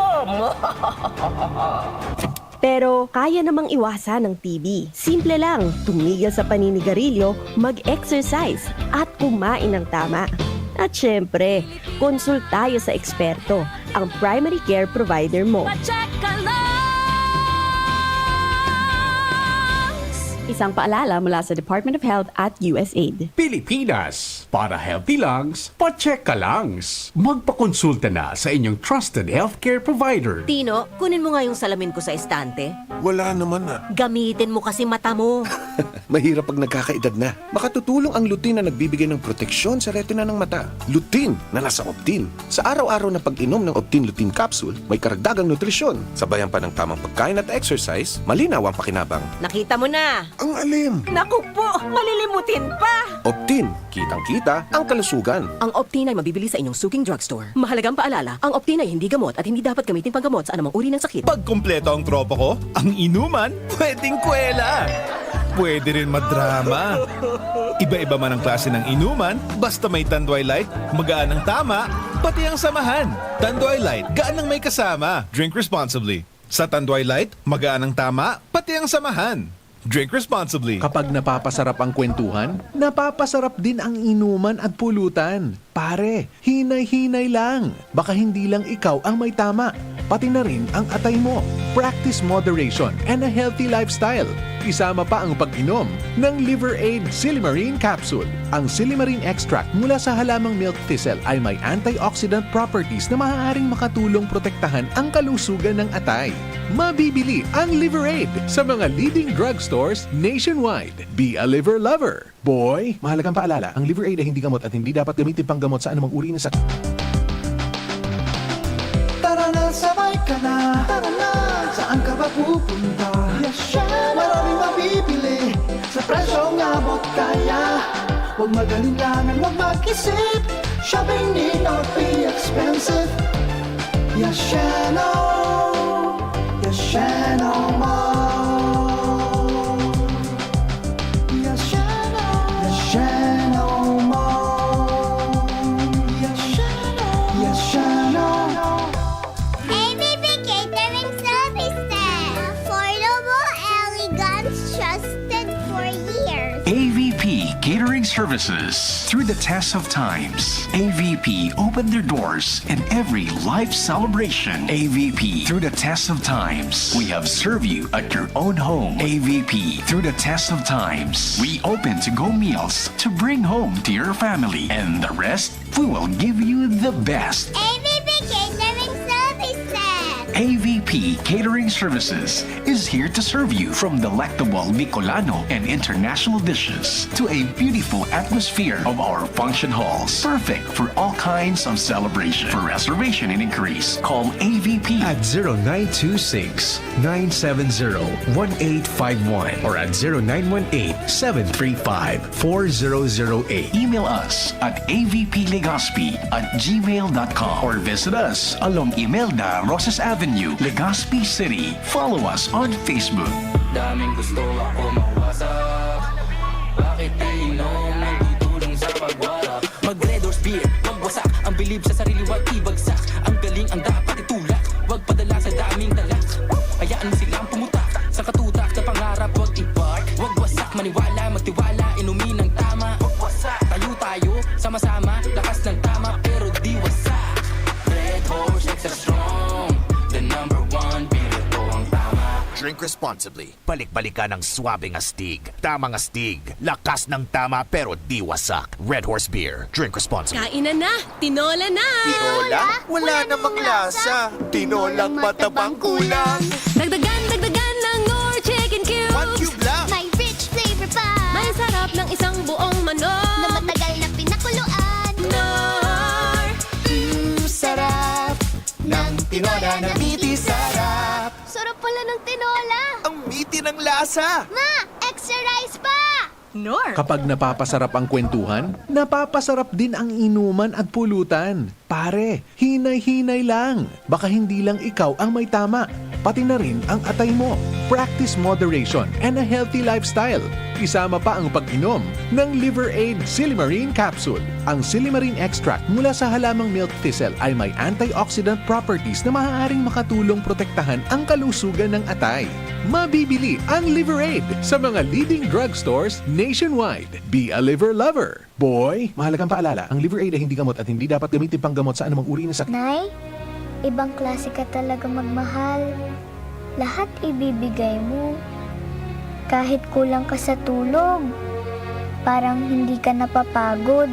Pero kaya namang iwasan ng TB. Simple lang, tumigil sa paninigarilyo, mag-exercise, at kumain ng tama. At syempre, consult tayo sa eksperto, ang primary care provider mo. Isang paalala mula sa Department of Health at USAID. Pilipinas, para healthy lungs, pa-check ka langs. Magpakonsulta na sa inyong trusted healthcare provider. Tino, kunin mo nga yung salamin ko sa estante. Wala naman na. Gamitin mo kasi mata mo. Mahirap pag nagkakaedad na. Makatutulong ang lutein na nagbibigay ng proteksyon sa retina ng mata. Lutein na nasa Optin. Sa araw-araw na pag-inom ng Optin Lutein Capsule, may karagdagang nutrisyon. Sabayan pa ng tamang pagkain at exercise, malinaw ang pakinabang. Nakita mo na. Ang alim. Naku po, malilimutin pa. Optin, kitang-kita ang kalusugan. Ang Optin ay mabibili sa inyong suking drugstore. Mahalagang paalala, ang Optin ay hindi gamot at hindi dapat gamitin panggamot sa anumang uri ng sakit. Pag kumpleto ang tropa ko, ang inuman, pwedeng kwela. Pwede rin madrama. Iba-iba man ang klase ng inuman, basta may Tanduay Light, magaan ang tama, pati ang samahan. Tanduay Light, gaan ang may kasama. Drink responsibly. Sa Tanduay Light, magaan ang tama, pati ang samahan. Drink responsibly. Kapag napapasarap ang kwentuhan, napapasarap din ang inuman at pulutan. Pare, hinay-hinay lang. Baka hindi lang ikaw ang may tama, pati na rin ang atay mo. Practice moderation and a healthy lifestyle. Isama pa ang pag-inom ng Liver Aid Silimarine Capsule. Ang Silimarine extract mula sa halamang milk thistle ay may antioxidant properties na maaaring makatulong protektahan ang kalusugan ng atay. Mabibili ang Liver Aid sa mga leading drugstores nationwide. Be a liver lover. Boy, mahalagang paalala, ang Liver Aid ay hindi gamot at hindi dapat gamitin panggamot sa anumang uri ng sakit. Tara na, sabay ka na. Tara na, saan ka ba pupunta? Maraming mabibili sa presyong abot kaya. Huwag magalinlangan, huwag mag-isip. Shopping need not be expensive. Yashano, Yashano Mall. Yashano, Yashano Mall. Yashano, Yashano. ABB Catering Services. Affordable, elegant, trusted for years. AVP Catering Services. Through the test of times, AVP opened their doors in every life celebration. AVP, through the test of times, we have served you at your own home. AVP, through the test of times, we open to-go meals to bring home to your family. And the rest, we will give you the best. ABB Catering Services. AVP Catering Services is here to serve you from delectable Bicolano and international dishes to a beautiful atmosphere of our function halls. Perfect for all kinds of celebration. For reservation and inquiries, call AVP at 0926-970-1851 or at 0918-735-4008. Email us at avplegazpi@gmail.com or visit us along Imelda Rosas Avenue, Legazpi City. Follow us on Facebook. Daming gusto ako mawasak. Bakit iinom nagtutulong sa pagwara? Mag-Red Horse Beer, magwasak. Ang bilib sa sarili, wag ibagsak. Ang galing ang dapat itulak. Wag padala sa daming talak. Hayaan mo silang pumutak. Sa katutak sa pangarap, wag i-park. Wag wasak, maniwala, magtiwala. Inumin ng tama. Wag wasak, tayo, sama-sama. Lakas ng tama, pero di wasak. Red Horse, extra strong. The number one, beer ito ang tama. Drink responsibly. Balik-balikan ng swabing astig. Tamang astig. Lakas ng tama pero di wasak. Red Horse Beer. Drink responsibly. Kainan na! Tinola na! Tinola? Wala namang lasa. Tinolang matabang kulang. Dagdagan ng Nor Chicken Cubes! 1 cube lang. May rich flavor pa. May sarap ng isang buong manok! Na matagal na pinakuluan. Nor! Sarap ng tinola na miti sarap. Sarap pala ng tinola. Ang miti ng lasa. Ma, extra rice pa. Nor! Kapag napapasarap ang kwentuhan, napapasarap din ang inuman at pulutan. Pare, hinay-hinay lang. Baka hindi lang ikaw ang may tama, pati na rin ang atay mo. Practice moderation and a healthy lifestyle. Isama pa ang pag-inom ng Liver Aid Silimarine Capsule. Ang Silimarine extract mula sa halamang milk thistle ay may antioxidant properties na maaaring makatulong protektahan ang kalusugan ng atay. Mabibili ang Liver Aid sa mga leading drugstores nationwide. Be a liver lover. Boy, mahalagang paalala, ang Liver Aid ay hindi gamot at hindi dapat gamitin panggamot sa anumang uri ng sakit. Nay, ibang klase ka talaga magmahal. Lahat ibibigay mo. Kahit kulang ka sa tulog, parang hindi ka napapagod.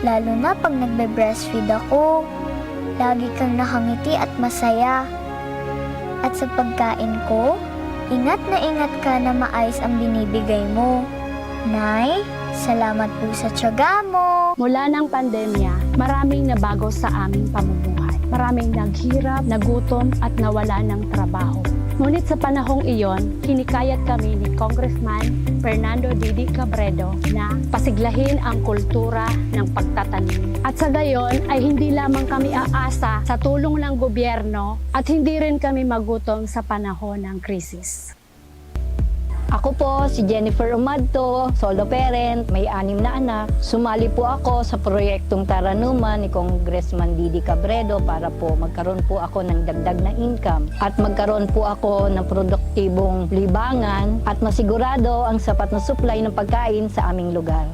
Lalo na pag nagbe-breastfeed ako, lagi kang nakangiti at masaya. At sa pagkain ko, ingat ka na maayos ang binibigay mo. Nay, salamat po sa tiyaga mo. Mula ng pandemya, maraming nabago sa aming pamumuhay. Maraming naghirap, nagutom at nawala ng trabaho. Ngunit sa panahong iyon, hinikayat kami ni Congressman Fernando Didi Cabredo na pasiglahin ang kultura ng pagtatanim. At sa gayon ay hindi lamang kami aasa sa tulong ng gobyerno at hindi rin kami magutom sa panahon ng krisis. Ako po si Jennifer Umadto, solo parent, may 6 na anak. Sumali po ako sa proyektong Taranuman ni Congressman Didi Cabredo para po magkaroon po ako ng dagdag na income at magkaroon po ako ng produktibong libangan at masigurado ang sapat na supply ng pagkain sa aming lugar.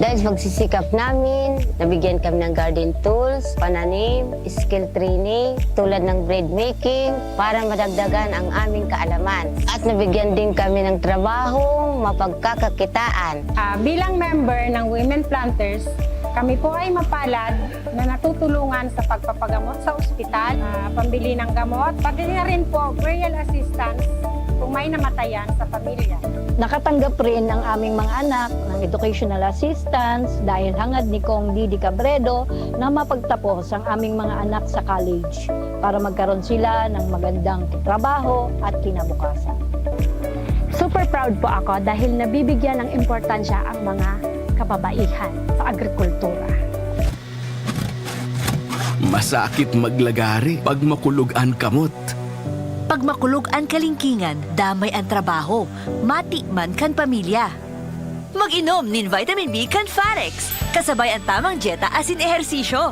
Dahil sa pagsisikap namin, nabigyan kami ng garden tools, pananim, skill training, tulad ng bread making, para madagdagan ang aming kaalaman. At nabigyan din kami ng trabahong mapagkakakitaan. Bilang member ng Women Planters, kami po ay mapalad na natutulungan sa pagpapagamot sa ospital, pambili ng gamot, pati na rin po burial assistance kung may namatayan sa pamilya. Nakatanggap rin ang aming mga anak ng educational assistance dahil hangad ni Kong Didi Cabredo na mapagtapos ang aming mga anak sa college para magkaroon sila ng magandang trabaho at kinabukasan. Super proud po ako dahil nabibigyan ng importansya ang mga kababaihan sa agrikultura. Masakit maglagari pag makulog ang kamot. Pag makulog ang kalingkingan, damay ang trabaho, mati man kan pamilya. Mag-inom nin vitamin B kan Farex, kasabay ang tamang dieta asin ehersisyo.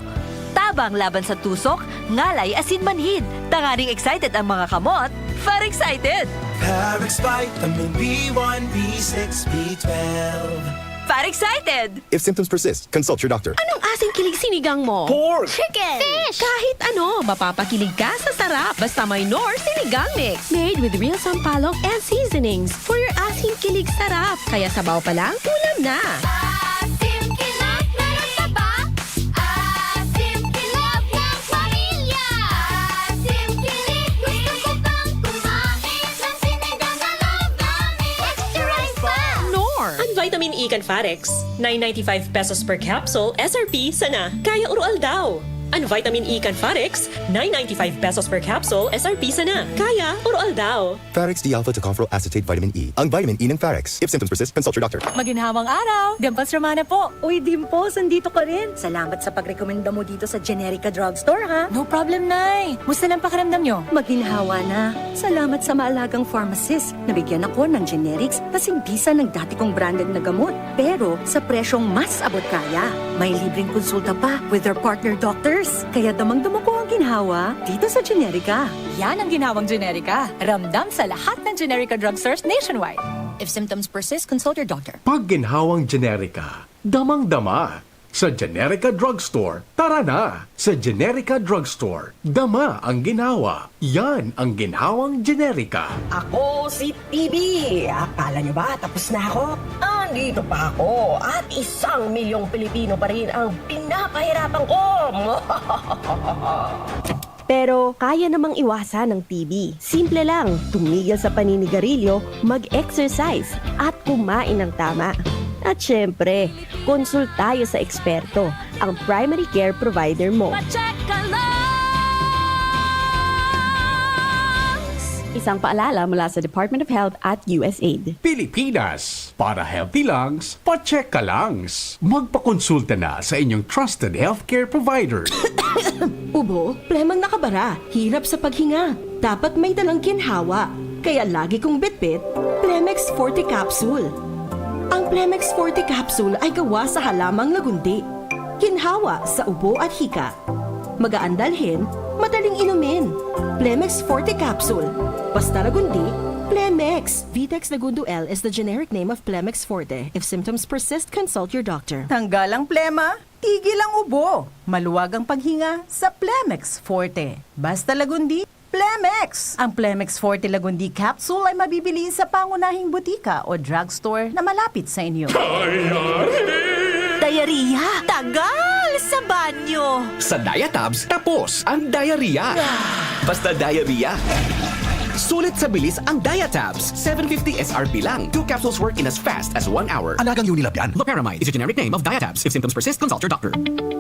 Tabang laban sa tusok, ngalay asin manhid. Tangaring excited ang mga kamot, Farexcited! Farex Vitamin B1, B6, B12. Farexcited! If symptoms persist, consult your doctor. Anong asing kilig sinigang mo? Pork! Chicken! Fish! Kahit ano, mapapakilig ka sa sarap basta may Nor Sinigang Mix. Made with real sampalok and seasonings for your asing kilig sarap. Kaya sabaw pa lang, ulam na! Asim kilap na nataba. Asim kilap ng pamilya. Asim kilig, gusto ko pang kumain ng sinigang na love namin. Extra rice pa! Nor! Ang vitamin E kan Farex. 9.95 pesos per capsule, SRP sana. Kaya urual daw. Ang vitamin E kan Farex, 9.95 pesos per capsule, SRP sana. Kaya urual daw. Farex D-alpha tocopherol acetate vitamin E. Ang vitamin E ng Farex. If symptoms persist, consult your doctor. Maginhawang araw! Dimples Romana po. Uy, Dimples, andito ka rin. Salamat sa pagrekomenda mo dito sa Generica Drugstore, ha? No problem, Nay. Musta lang pakiramdam nyo? Maginhawa na. Salamat sa maalagang pharmacist. Nabigyan ako ng generics kasing bisa ng dati kong branded na gamot. Pero sa presyong mas abot kaya. May libreng konsulta pa with their partner doctors. Kaya damang-dama ko ang ginhawa dito sa Generica. Yan ang ginhawang Generica. Ramdam sa lahat ng Generica Drugstores nationwide. If symptoms persist, consult your doctor. Pag ginhawang generika, damang-dama. Sa Generica Drugstore, tara na! Sa Generica Drugstore, dama ang ginawa. Yan ang ginhawang Generica. Ako si TB. Akala nyo ba tapos na ako? Andito pa ako at 1 milyong Pilipino pa rin ang pinapahirapan ko. Pero kaya namang iwasan ng TB. Simple lang, tumigil sa paninigarilyo, mag-exercise at kumain ng tama. At syempre, konsul tayo sa eksperto, ang primary care provider mo. Isang paalala mula sa Department of Health at USAID. Pilipinas, para healthy lungs, pa-check ka langs. Magpakonsulta na sa inyong trusted healthcare provider. Ubo, plemang nakabara, hirap sa paghinga. Dapat may dalang ginhawa. Kaya lagi kong bitbit, Plemex Forte Capsule. Ang Plemex Forte Capsule ay gawa sa halamang lagundi. Ginhawa sa ubo at hika. Magaan dalhin, madaling inumin. Plemex Forte Capsule. Basta lagundi, Plemex. Vitex Lagundo L is the generic name of Plemex Forte. If symptoms persist, consult your doctor. Tanggal ang plema, tigil ang ubo. Maluwag ang paghinga sa Plemex Forte. Basta lagundi, Plemex. Ang Plemex Forte Lagundi Capsule ay mabibili sa pangunahing butika o drugstore na malapit sa inyo. Diarrhea? Tagal sa banyo! Sa Diatabs, tapos ang diarrhea. Basta diarrhea. Sulit sa bilis ang Diatabs. 750 SRP lang. 2 capsules work in as fast as 1 hour. Alagang Unilab yan. Loperamide is a generic name of Diatabs. If symptoms persist, consult your doctor.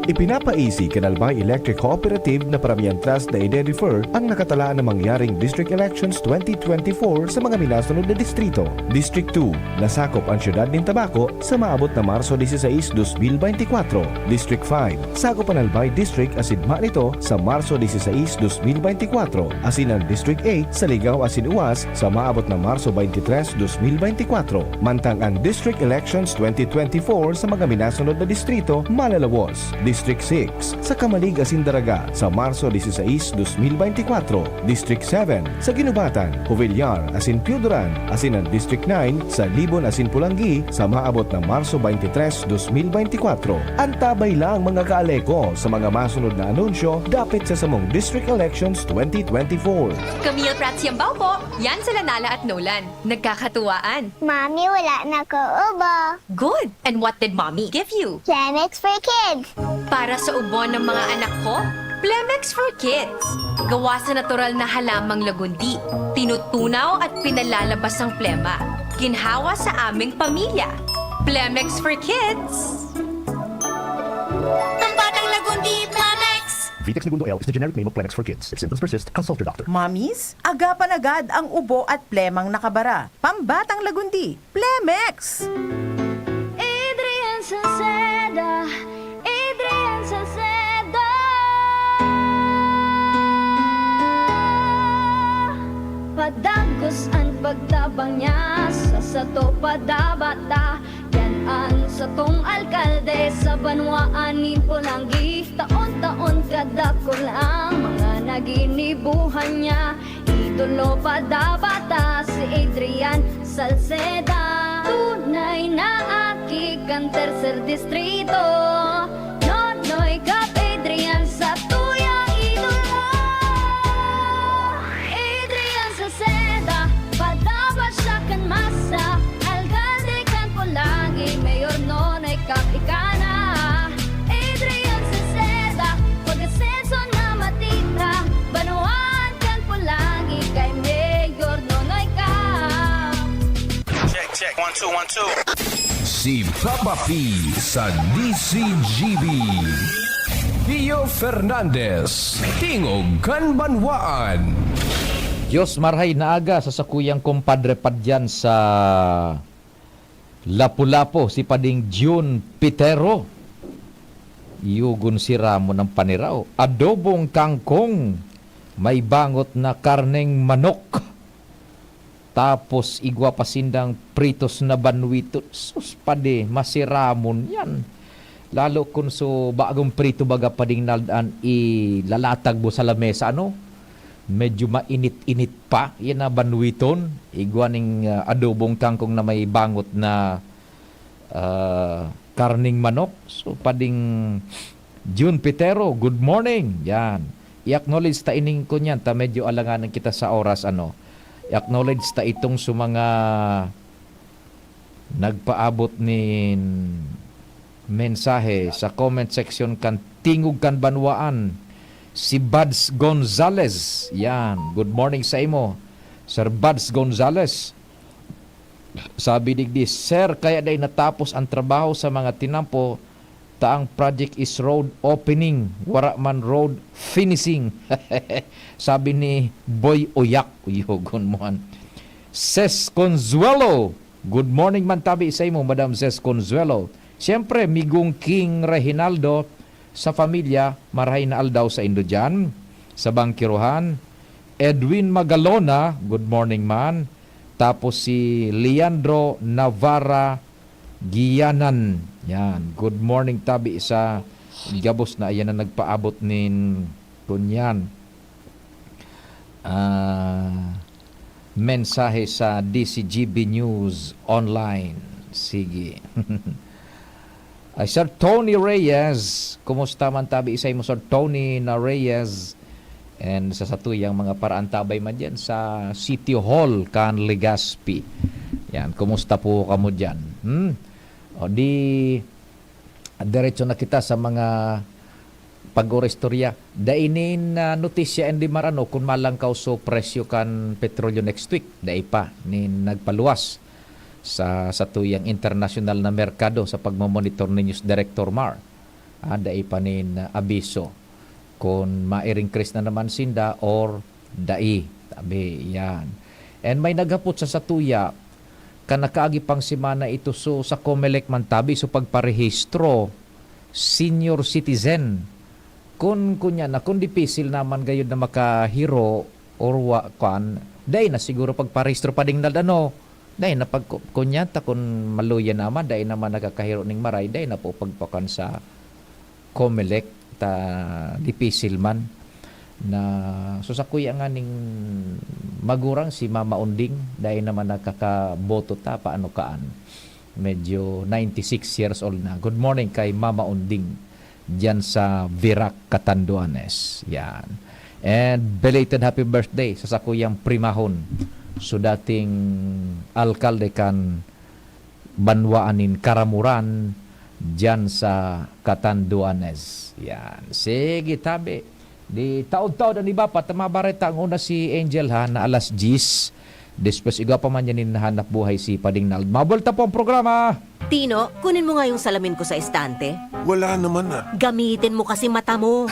Ipinapa-easy Kanalbay Electric Cooperative na Paramihan Trust na i-defer ang nakatalaan na mangyaring District Elections 2024 sa mga minasunod na distrito. District 2, nasakop ang siyudad ng Tabaco sa maabot na Marso 16, 2024. District 5, sakop ang Albay District asidma nito sa Marso 16, 2024. Asin ang District 8 sa Ligaw asin Uwas sa maabot na Marso 23, 2024. Mantang ang District Elections 2024 sa mga minasunod na distrito malalawos. District 6 sa Kamalig asin Daraga sa Marso 16, 2024. District 7 sa Ginubatan, Huvillar asin Piudoran asin ang District 9 sa Libon asin Pulangi sa maabot na Marso 23, 2024. Antabay lang mga kaaleko sa mga masunod na anunsyo dapit sa samong District Elections 2024. Camille Prats Yambaw po. Yan sila Nala at Nolan. Nagkakatuwaan. Mami, wala na ko ubo. Good. And what did Mommy give you? Plemex for kids. Para sa ubo ng mga anak ko, Plemex for Kids. Gawa sa natural na halamang lagundi. Tinutunaw at pinalalabas ang plema. Ginhawa sa aming pamilya. Plemex for Kids. Ang batang lagundi, Plemex. Vitex Lagundo L is the generic name of Plemex for kids. If symptoms persist, consult your doctor. Mamis, agapan agad ang ubo at plemang nakabara. Pambatang lagundi, Plemex. Adrian Salceda. Adrian Salceda. Padagos ang pagtabang niya sa sato padabata. Yan sa tong alkalde sa banwaan ni Pulangi. Taon-taon kada ko lang mga naginibuhan niya. Idolo padabata si Adrian Salceda. Tunay na aki kan tercer distrito. Nonoy kap Adrian sa tuyang idolo. Adrian Salceda, padabat siya kan masa. Alcalde kan Pulangi, mayor nonoy kap ikana. Adrian Salceda, pag-asenso na matitra. Banuan kan Pulangi, kay mayor nonoy kap. Check, 1, 2, 1, 2. Si Papa P sa DCGB. Pio Fernandez, Tingog kan Banwaan. Diyos marhay na aga sa sakuyang kompadre padyan sa Lapu-Lapu si Pading June Pitero. Yugon si Ramo ng paniraw. Adobong kangkong, may bangot na karneng manok. Tapos igwa pasindang pritos na banwito. Sus pade, masiramon yan. Lalo kung so bagong prito baga pading naldaan ilalatag mo sa lamesa ano. Medyo mainit-init pa. Yan na banwiton. Igwa ning adobong kangkong na may bangot na karning manok. So, pading June Pitero, good morning. Yan. I-acknowledge ta ining ko niyan, ta medyo alanganan kita sa oras, ano. I-acknowledge ta itong sa mga nagpaabot nin mensahe sa comment section kan Tingog kan Banwaan. Si Buds Gonzales. Yan. Good morning sa imo. Sir Buds Gonzales. Sabi digdi, Sir, kaya day natapos ang trabaho sa mga tinampo, taang project is road opening, wara man road finishing. Sabi ni Boy Oyak. Uyogon mo. Ses Consuelo. Good morning man tabi sa imo, Madam Ses Consuelo. Siyempre, Migong King Reginaldo sa pamilya, marahay na aldaw sa Indo dyan, sa Bangkiruhan. Edwin Magalona, good morning man. Tapos si Leandro Navarra Gianan. Yan, good morning tabi sa gabos na ayan na nagpaabot nin kunyan. Mensahe sa DCGB News Online. Sige. Ay, Sir Tony Reyes, kumusta man tabi isay mo, Sir Tony na Reyes, and sa satuyang mga paraan tabay man dyan sa City Hall kan Legazpi. Yan, kumusta po kamo dyan? O di diretso na kita sa mga pag-orestorya. Dainin na notisya and di marano kung malangkaw so presyo kan petrolyo next week. Dai pa ni nagpaluwas sa tuyang international na merkado sa pagmamonitor ni News Director Mar. Dai pa nin abiso kung ma-increase na naman sinda or dai. Tabi, yan. And may naghapot sa satuya kanakaagi pang simana ito so sa COMELEC man tabi so pagparehistro senior citizen. Kung kunya na kung dipisil naman gayud na makahiro or kan dai na siguro pagparehistro pa ding nadano. Dahil na pag kunyata kung maluya naman, dahil naman nakakahiro ning maray, dahil na po pagpakan sa COMELEC, ta dipisil man, na so sa kuya nga ning magurang si Mama Unding, dahil naman nakakaboto ta, paano kaan, medyo 96 years old na. Good morning kay Mama Unding, dyan sa Virac, Catanduanes. Yan. And belated happy birthday sa sakuyang primahon. So dating alkalde kan Banwaanin Karamuran dyan sa Catanduanes. Yan. Sige tabi. Di taon-taon ni Bapat mabareta ang una si Angel ha na alas 10. Después iga pa man yan hanap buhay si Pading Nald. Mabolta po ang programa. Tino, kunin mo nga yung salamin ko sa estante. Wala naman na. Gamitin mo kasi mata mo.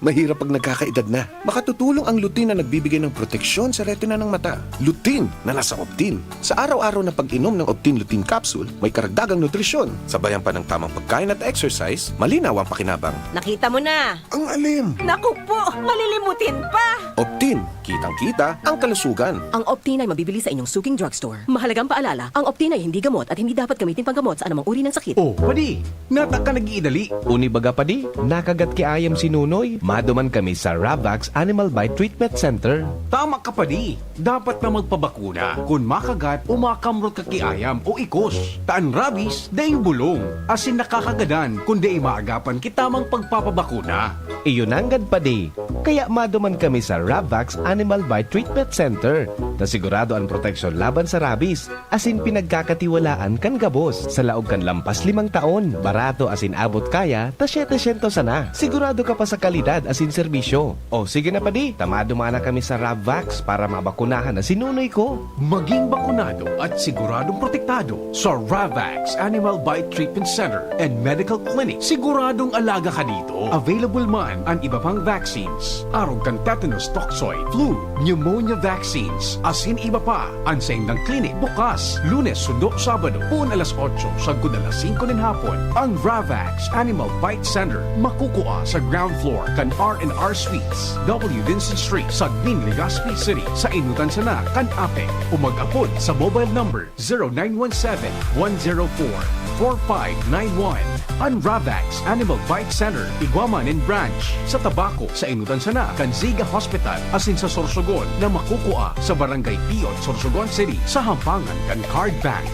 Mahirap pag nagkakaedad na. Makatutulong ang lutein na nagbibigay ng proteksyon sa retina ng mata. Lutein na nasa Optin. Sa araw-araw na pag-inom ng Optin Lutein Capsule, may karagdagang nutrisyon. Sabayan pa ng tamang pagkain at exercise, malinaw ang pakinabang. Nakita mo na. Ang alim. Naku po, malilimutin pa. Optin, kitang-kita ang kalusugan. Ang Optin ay mabibili sa inyong suking drugstore. Mahalagang paalala, ang Optin ay hindi gamot at hindi dapat gamitin panggamot sa anumang uri ng sakit. Oh, padi, nata ka nag-iidali. Uni baga padi, nakagat ki ayam si Nunoy. Maduman kami sa Ravax Animal Bite Treatment Center. Tama ka padi, dapat na magpabakuna. Kung makagat o makamrot ka ki ayam o ikos. Taan rabies, daing bulong. Asin nakakagadan, kung di maagapan kitamang pagpapabakuna. Iyon anggad padi. Kaya maduman kami sa Ravax Animal Bite Treatment Center. Na sigurado ang proteksyon laban sa rabies. Asin pinagkakatiwalaan kan gabos. Sa laog kan lampas 5 taon. Barato asin abot kaya, ta 700 sana. Sigurado ka pa sa kalidad asin serbisyo. O sige na padi, tamado mana kami sa Ravax para mabakunahan na sinunoy ko. Maging bakunado at siguradong protektado sa Ravax Animal Bite Treatment Center and Medical Clinic. Siguradong alaga ka dito. Available man ang iba pang vaccines. Arog kan tetanus toxoid, flu, pneumonia vaccines, asin iba pa. Ansayin ng clinic bukas, Lunes, Sundo, Sabado, puon alas 8, sagod alas 5 ng hapon. Ang Ravax Animal Bite Center makukuha sa ground floor kan R&R Suites, W. Vincent Street, Sagmin, Legazpi City. Sa inutan sana kan Ape. Umag-apod sa mobile number 0917-104-4591. Ang Ravax Animal Bite Center, Iguaman and Branch. Sa Tabaco, sa inutan sana kan Ziga Hospital, asin sa Sorsogon na makukuha sa Barangay Piot, Sorsogon City, sa Hampangan kan Card Bank.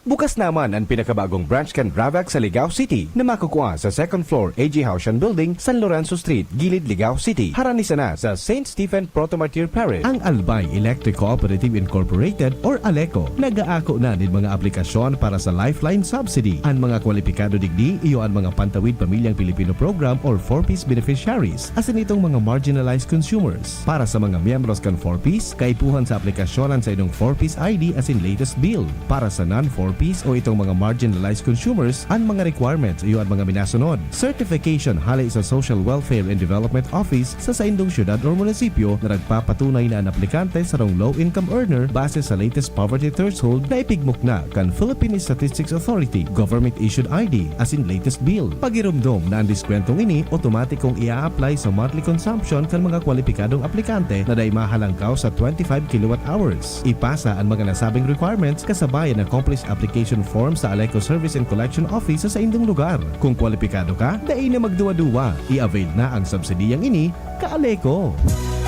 Bukas naman ang pinakabagong branch kan Bravac sa Ligao City na makukuha sa second floor AG Haushan Building, San Lorenzo Street, Gilid, Ligao City. Haranisa na sa St. Stephen Protomartyr Parish. Ang Albay Electric Cooperative Incorporated or ALECO nagaako na din mga aplikasyon para sa Lifeline Subsidy. Ang mga kwalipikado digdi iyo ang mga Pantawid Pamilyang Pilipino Program or 4-piece beneficiaries asin itong mga marginalized consumers. Para sa mga miyembros kan 4-piece, kaipuhan sa aplikasyonan sa inyong 4-piece ID asin latest bill. Para sa non-4-piece o itong mga marginalized consumers, ang mga requirements iyo ang mga minasunod. Certification hali sa Social Welfare and Development Office sa saindong syudad or munisipyo na nagpapatunay na ang aplikante sa rong low-income earner base sa latest poverty threshold na ipigmok na kan Philippine Statistics Authority government-issued ID asin latest bill. Pagirumdom na ang diskwentong ini automatikong ia-apply sa monthly consumption kan mga kwalipikadong aplikante na day mahalangkaw sa 25 kilowatt hours. Ipasa ang mga nasabing requirements kasabay ang accomplished application form sa ALECO Service and Collection Office sa indong lugar. Kung kwalipikado ka, dai na magduwa-duwa. I-avail na ang subsidiyang ini ka ALECO.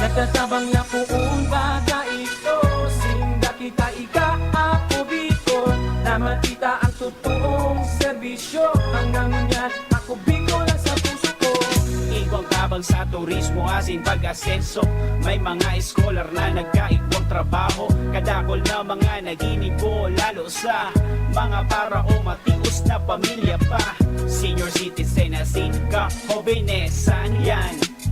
Natatabang na puun baga ito, sinda kita ika ako Bicol, na makita ang totoong serbisyo. Hanggang ngayon ako Bicol lang sa puso ko. Ibang tabang sa turismo asin pag-asenso, may mga scholar na nagkaibang trabaho. Kadakol na mga naginibo, lalo sa mga para o matius na pamilya pa. Senior citizen asin ka, hobenesan yan.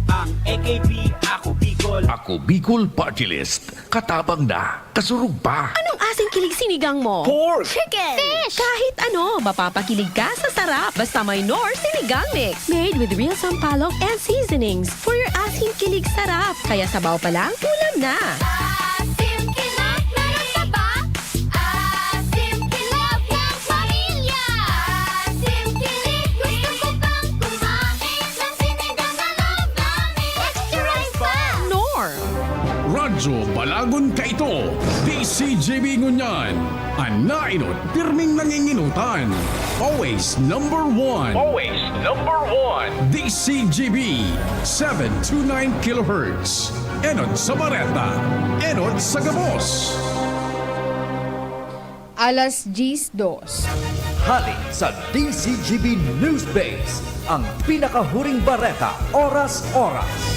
Ang AKP, ako Bicol. Ako Bicol Party List. Katabang na, kasurug pa. Anong asing kilig sinigang mo? Pork! Chicken! Fish! Kahit ano, mapapakilig ka sa sarap. Basta may Nor Sinigang Mix. Made with real sampalok and seasonings for your asing kilig sarap. Kaya sabaw pa lang, ulam na. Asim Kilig, meron ka ba? Asim Kilig ng pamilya. Asim Kilig, gusto ko pang kumain ng sinigang na love namin. Extra rice pa! Nor! Radyo Balagon ka ito. DCGB Ngunyan. Anainot, pirming nanginginutan. Always number one. Always number one. DCGB 729 kHz. Enot sa Bareta. Enot sa Gabos. Alas 10:02. Hali sa DCGB News Base, ang pinakahuring bareta, oras-oras.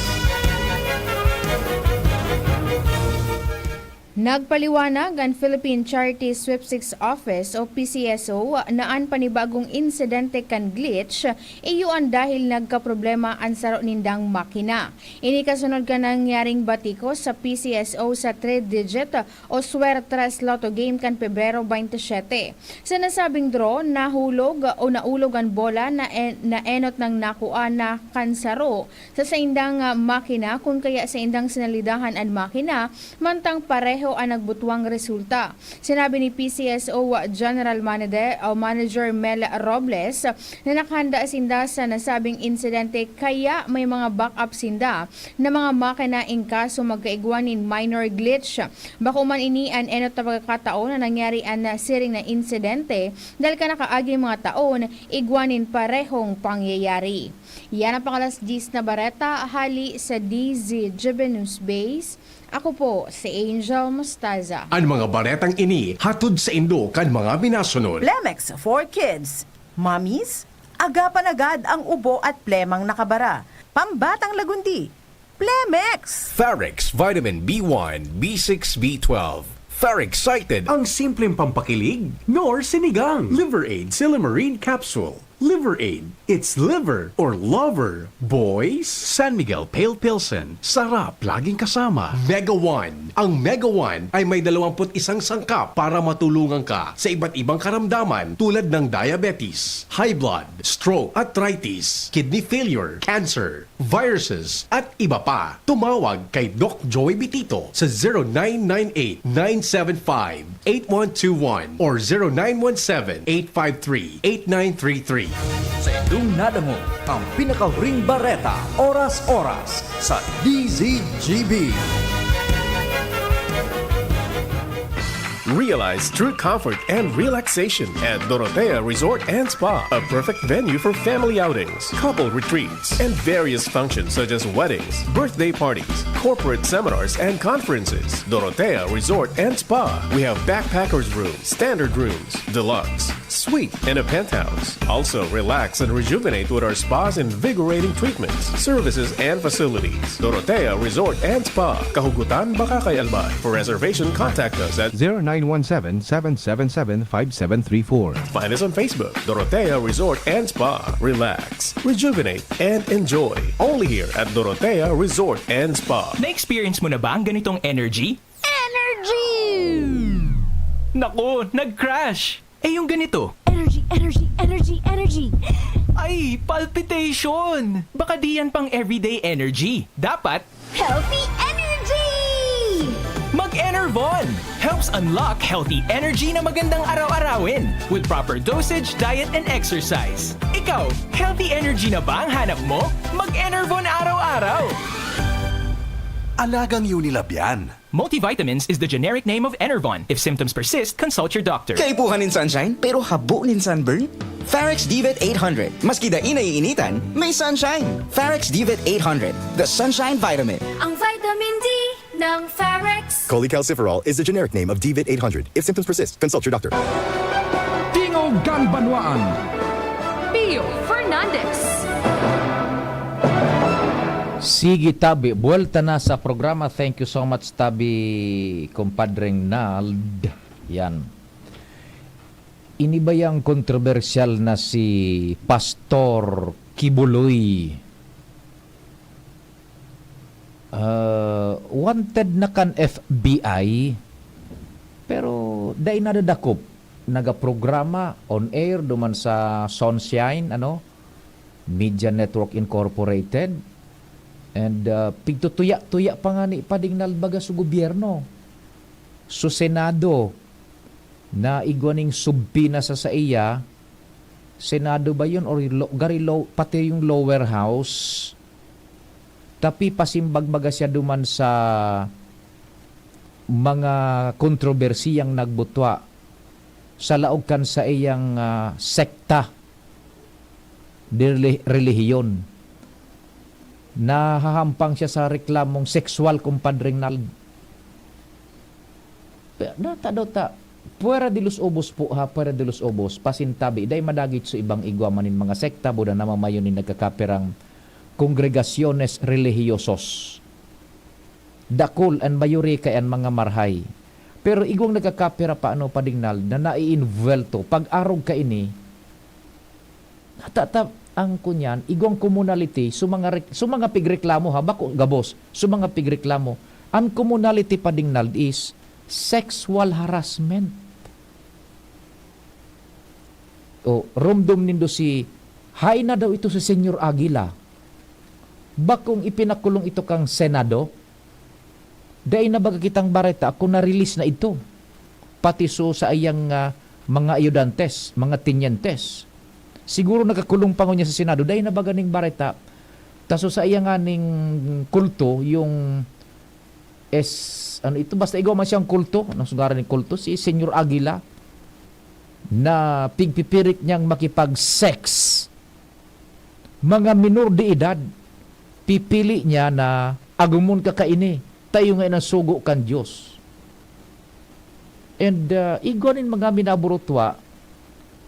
Nagpaliwanag ang Philippine Charity Sweepstakes Office o PCSO na ang panibagong insidente kan glitch iyuan dahil nagkaproblema ang saro nindang makina. Ini kasunod ka nangyaring batiko sa PCSO sa 3-digit o Suertres Lotto Game kan Pebrero 27. Sa nasabing draw, nahulog o naulog ang bola na enot ng nakuha na kansaro sa saindang makina kung kaya sa indang sinalidahan ang makina mantang pareho ang nagbutuang resulta. Sinabi ni PCSO General Manager Mel Robles na nakahanda sinda sa nasabing insidente kaya may mga backup sinda na mga makina in kaso magkaigwanin minor glitch. Bako man ini an enot na pagkakataon na nangyari ang siring na insidente dahil ka nakaagi mga taon igwanin parehong pangyayari. Yan ang pangalas 10 na bareta hali sa DZGB News Base. Ako po si Angel Mostaza. Ang mga baretang ini hatod sa indo kan mga binasunod. Plemex for Kids. Mommies, agapan agad ang ubo at plemang nakabara. Pambatang lagundi. Plemex! Ferrex Vitamin B1, B6, B12. Ferrexited. Ang simpleng pampakilig. Nor sinigang. Liver Aid Silimarine Capsule. Liver Aid. It's liver or lover. Boys, San Miguel Pale Pilsen. Sarap, laging kasama. Mega One. Ang Mega One ay may 21 sangkap para matulungan ka sa iba't ibang karamdaman tulad ng diabetes, high blood, stroke, arthritis, kidney failure, cancer, viruses, at iba pa. Tumawag kay Doc Joey Bitito sa 0998-975-8121 or 0917-853-8933. Sa indong nadamo, ang pinakahuring bareta, oras-oras sa DZGB. Realize true comfort and relaxation at Dorotea Resort and Spa, a perfect venue for family outings, couple retreats, and various functions such as weddings, birthday parties, corporate seminars, and conferences. Dorotea Resort and Spa. We have backpackers rooms, standard rooms, deluxe, suite, and a penthouse. Also, relax and rejuvenate with our spas and invigorating treatments, services, and facilities. Dorotea Resort and Spa, Kahugutan, Bakakay, Albay. For reservation, contact us at 0917-777-5734. Find us on Facebook, Dorotea Resort and Spa. Relax, rejuvenate, and enjoy. Only here at Dorotea Resort and Spa. Na-experience mo na ba ang ganitong energy? Energy! Nako, nag-crash! Eh yung ganito. Energy, energy, energy, energy. Ay, palpitation! Baka di yan pang everyday energy. Dapat, Healthy energy! Mag-Enervon! Helps unlock healthy energy na magandang araw-arawin with proper dosage, diet, and exercise. Ikaw, healthy energy na ba ang hanap mo? Mag-Enervon araw-araw! Alagang Unilab yan. Multivitamins is the generic name of Enervon. If symptoms persist, consult your doctor. Kaipuhan nin sunshine, pero habo nin sunburn? Farex Divet 800. Maski da inaiinitan, may sunshine. Farex Divet 800, the sunshine vitamin. Ang vitamin D ng Farex. Cholecalciferol is the generic name of Divet 800. If symptoms persist, consult your doctor. Tingogan Banwaan. Pio Fernandez. Sige, Tabi. Buwelta na sa programa. Thank you so much, Tabi, kumpadreng Nald. Yan. Inibayang kontrobersyal na si Pastor Kibuloy. Wanted na kan FBI, pero dahil nadadakop, nagaprograma on air duman sa Sunshine, Media Network Incorporated. And pigtutuya-tuya pa nga ni Pading Nalbaga sa gobyerno. Sa Senado, na igwaning subpina sa iya, Senado ba yun? Or pati yung lower house. Tapi pasimbagbaga siya duman sa mga kontrobersiyang nagbutwa sa laog kan sa iyang sekta de relihiyon. Nahahampang siya sa reklamong sexual, kumpadring Nald. Natadaw ta, puwera de los obos po ha, puwera de los obos, pasintabi, day madagit sa ibang igwamanin mga sekta, buda na mamayon ni nagkakapirang kongregasyones religiosos. Dakol and mayuri kayan mga marhay. Pero igwang nagkakapira pa Pading Nald, na nai-invuelto, pag-arog ka ini, ang kunyan, igong communality, mga pigreklamo ha, bako gabos, mga pigreklamo, ang communality Pading Nald is sexual harassment. O, rumdum nindo si, hay na daw ito si Senyor Aguila. Bakong ipinakulong ito kang Senado, dahil na baga kitang bareta, ako na-release na ito. Pati sa ayang mga ayudantes, mga tinyentes. Siguro nakakulong pa niya sa Senado dahil nabaga ning bareta. Taso sa iya nga ning kulto, yung ito basta igaw man siyang kulto, anong sugaran ng kulto, si Senyor Aguila, na pigpipirit niyang makipag-sex. Mga minor de edad, pipili niya na agumon ka kaini, tayo nga nasugo kan Diyos. And igwanin mga minaburutwa,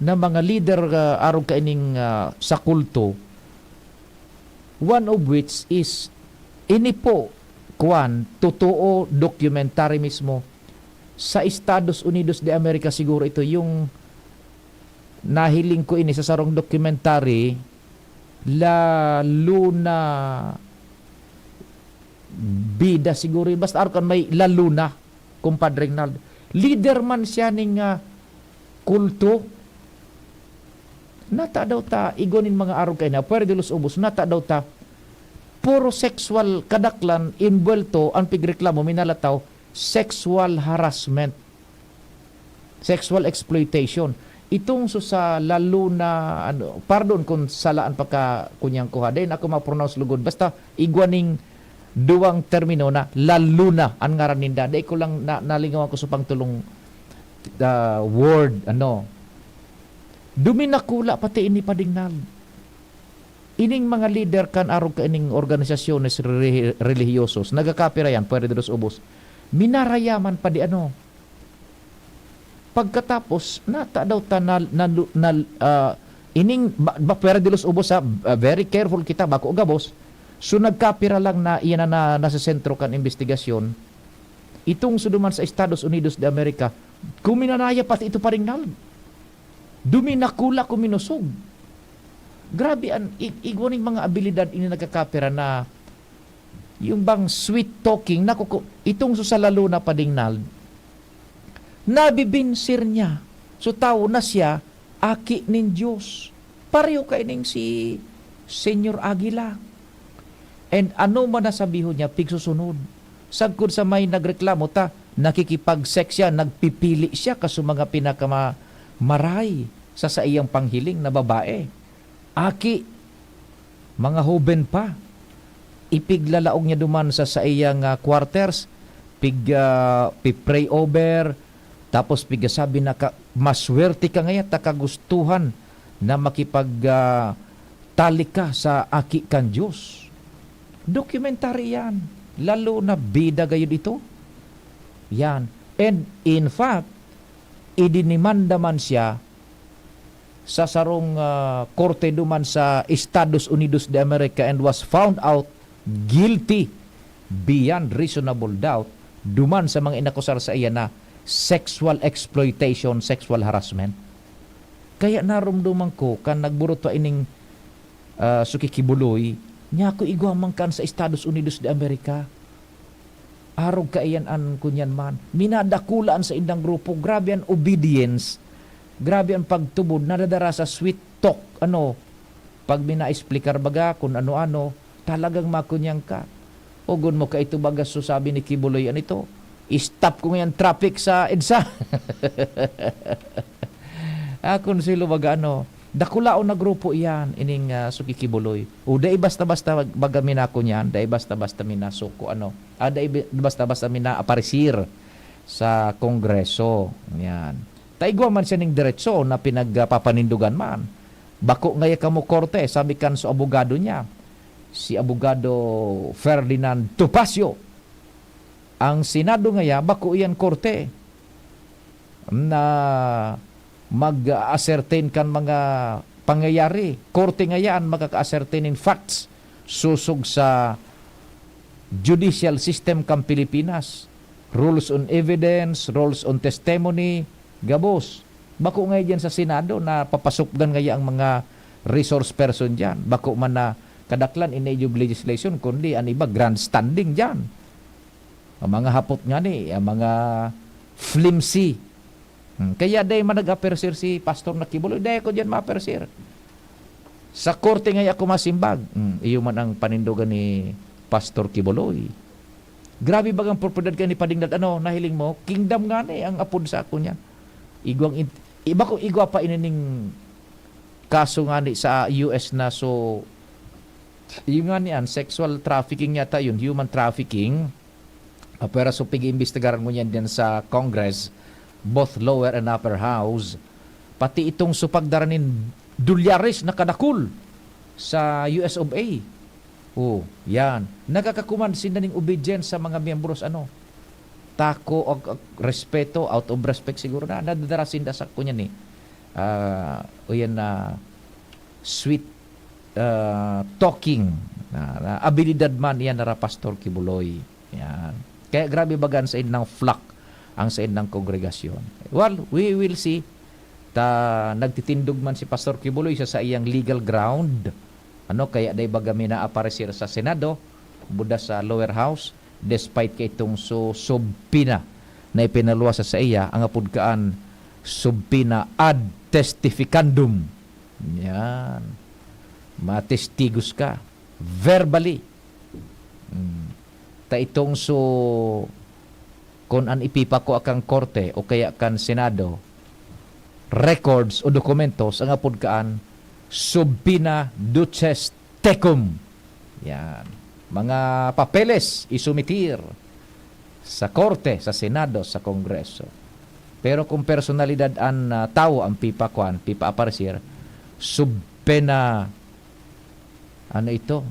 na mga leader araw kaining sa kulto, one of which is ini po totoo documentary mismo sa Estados Unidos de America, siguro ito yung nahiling ko ini sa sarong documentary, lalo na bida siguro, basta araw kan may lalo na, kumpadreng Nald, leader man siya ning kulto. Nata daw ta, igonin mga araw kayo na, puwede los ubos, nata daw ta, puro sexual kadaklan, inbuelto, ang pigreklamo, minalataw, sexual harassment, sexual exploitation. Itong sa lalo na, pardon kung salaan pa ka kunyang kuha, dahil ako ma-pronounce lugod, basta igwaning duwang termino na lalo na, ang ngaran ninda, dahil ko lang nalingaw ako sa pangtulong word, duminakula pati ini padingnal. Ining mga leader kan arog ka ining organisasyones religyosos, nagakapira yan, pwede dos ubos. Minarayaman pa di Pagkatapos, nata daw ta ining pwede dos ubos very careful kita bako gabos. So nagkapira lang na iyan na nasa sentro kan investigasyon. Itong suduman sa Estados Unidos de America, kuminanaya pati ito pa rin duminakula kuminusog. Grabe igwaning mga abilidad ini nagkakapira na yung bang sweet talking itong susalalo na padingnal nabibinsir niya. So tao na siya aki nin Diyos. Pareho kaining si Senyor Aguila. And ano man nasabiho niya pigsusunod. Sagkod sa may nagreklamo nakikipag-sex siya, nagpipili siya kaso mga pinakamaray sa iyang panghiling na babae. Aki, mga hoben pa, ipiglalaog niya duman sa iyang quarters, pipray over, tapos sabi na maswerte ka ngayon, takagustuhan na makipagtalik ka sa aki kan Diyos. Dokumentary yan, lalo na bida gayon ito. Yan. And in fact, idinimanda man siya sa sarong korte duman sa Estados Unidos de America and was found out guilty beyond reasonable doubt duman sa mga inakusar sa iya na sexual exploitation, sexual harassment. Kaya narumduman ko kan nagburot pa ining sukikibuloy niya ko igwamang kan sa Estados Unidos de America. Arog kaiyan an kunyan man. Minadakulaan sa indang grupo. Grabe ang obedience. Grabe ang pagtubod, nadadara sa sweet talk, pag minaexplikar baga kung ano-ano, talagang makunyang ka. Ogon mo ka ito baga, so sabi ni Kibuloy, ito, stop ko ngayon traffic sa EDSA. Kung silo baga, dakulao na grupo iyan, ining Suki Kibuloy. O, dahil basta-basta baga minako niyan, dahil basta-basta minasuko, dahil basta-basta minaaparisir sa Kongreso. Yan. Taigwa man siya ning diretso na pinagpapanindugan man. Bako ngaya kamo korte, sabi kan sa abogado niya, si abogado Ferdinand Topacio. Ang Senado ngaya, bako iyan korte na mag-ascertain kan mga pangyayari. Korte ngayaan magkaka-ascertain in facts susog sa judicial system kang Pilipinas. Rules on evidence, rules on testimony, gabos. Bako ngayon dyan sa Senado na papasukdan ngayon ang mga resource person dyan. Bako man na kadaklan in-age legislation, kundi ang iba grandstanding dyan. Ang mga hapot nga ang mga flimsy. Kaya day man nag-apersir si Pastor na Kibuloy, day ko dyan ma-apersir. Sa korte ngayon ako masimbag. Iyo man ang panindugan ni Pastor Kibuloy. Grabe bagang propriedad ka ni Padingnad, nahiling mo, kingdom nga ang apod sa ako niya. Iba ko igwa pa inining kaso nga sa US na so yung nga niyan, sexual trafficking yata yun, human trafficking. Pero so pig-iimbestigaran mo yan din sa Congress, both lower and upper house. Pati itong supagdaranin dolyares na kadakul sa US of A. Yan. Nagkakakuman sila ng obedience sa mga miyembros tako o respeto, out of respect siguro na nadadarasin da sa kunya ni yan na sweet talking na abilidad man yan na Pastor Kibuloy. Yan. Kaya grabe bagan sa ng flock ang sa ng kongregasyon. Well, we will see. Nagtitindog man si Pastor Kibuloy sa iyang legal ground. Kaya day bagami na aparecer sa Senado, buda sa lower house, despite kay itong subpina na ipinaluwa sa iya, ang apudkaan subpina ad testificandum. Yan. Matestigos ka. Verbally. Ta itong kung an ipipako akang korte o kaya kan Senado, records o dokumentos ang apudkaan subpina duces tecum. Yan. Mga papeles isumitir sa korte, sa Senado, sa Kongreso. Pero kung personalidad an tao ang pipa aparecer, subpena ano ito?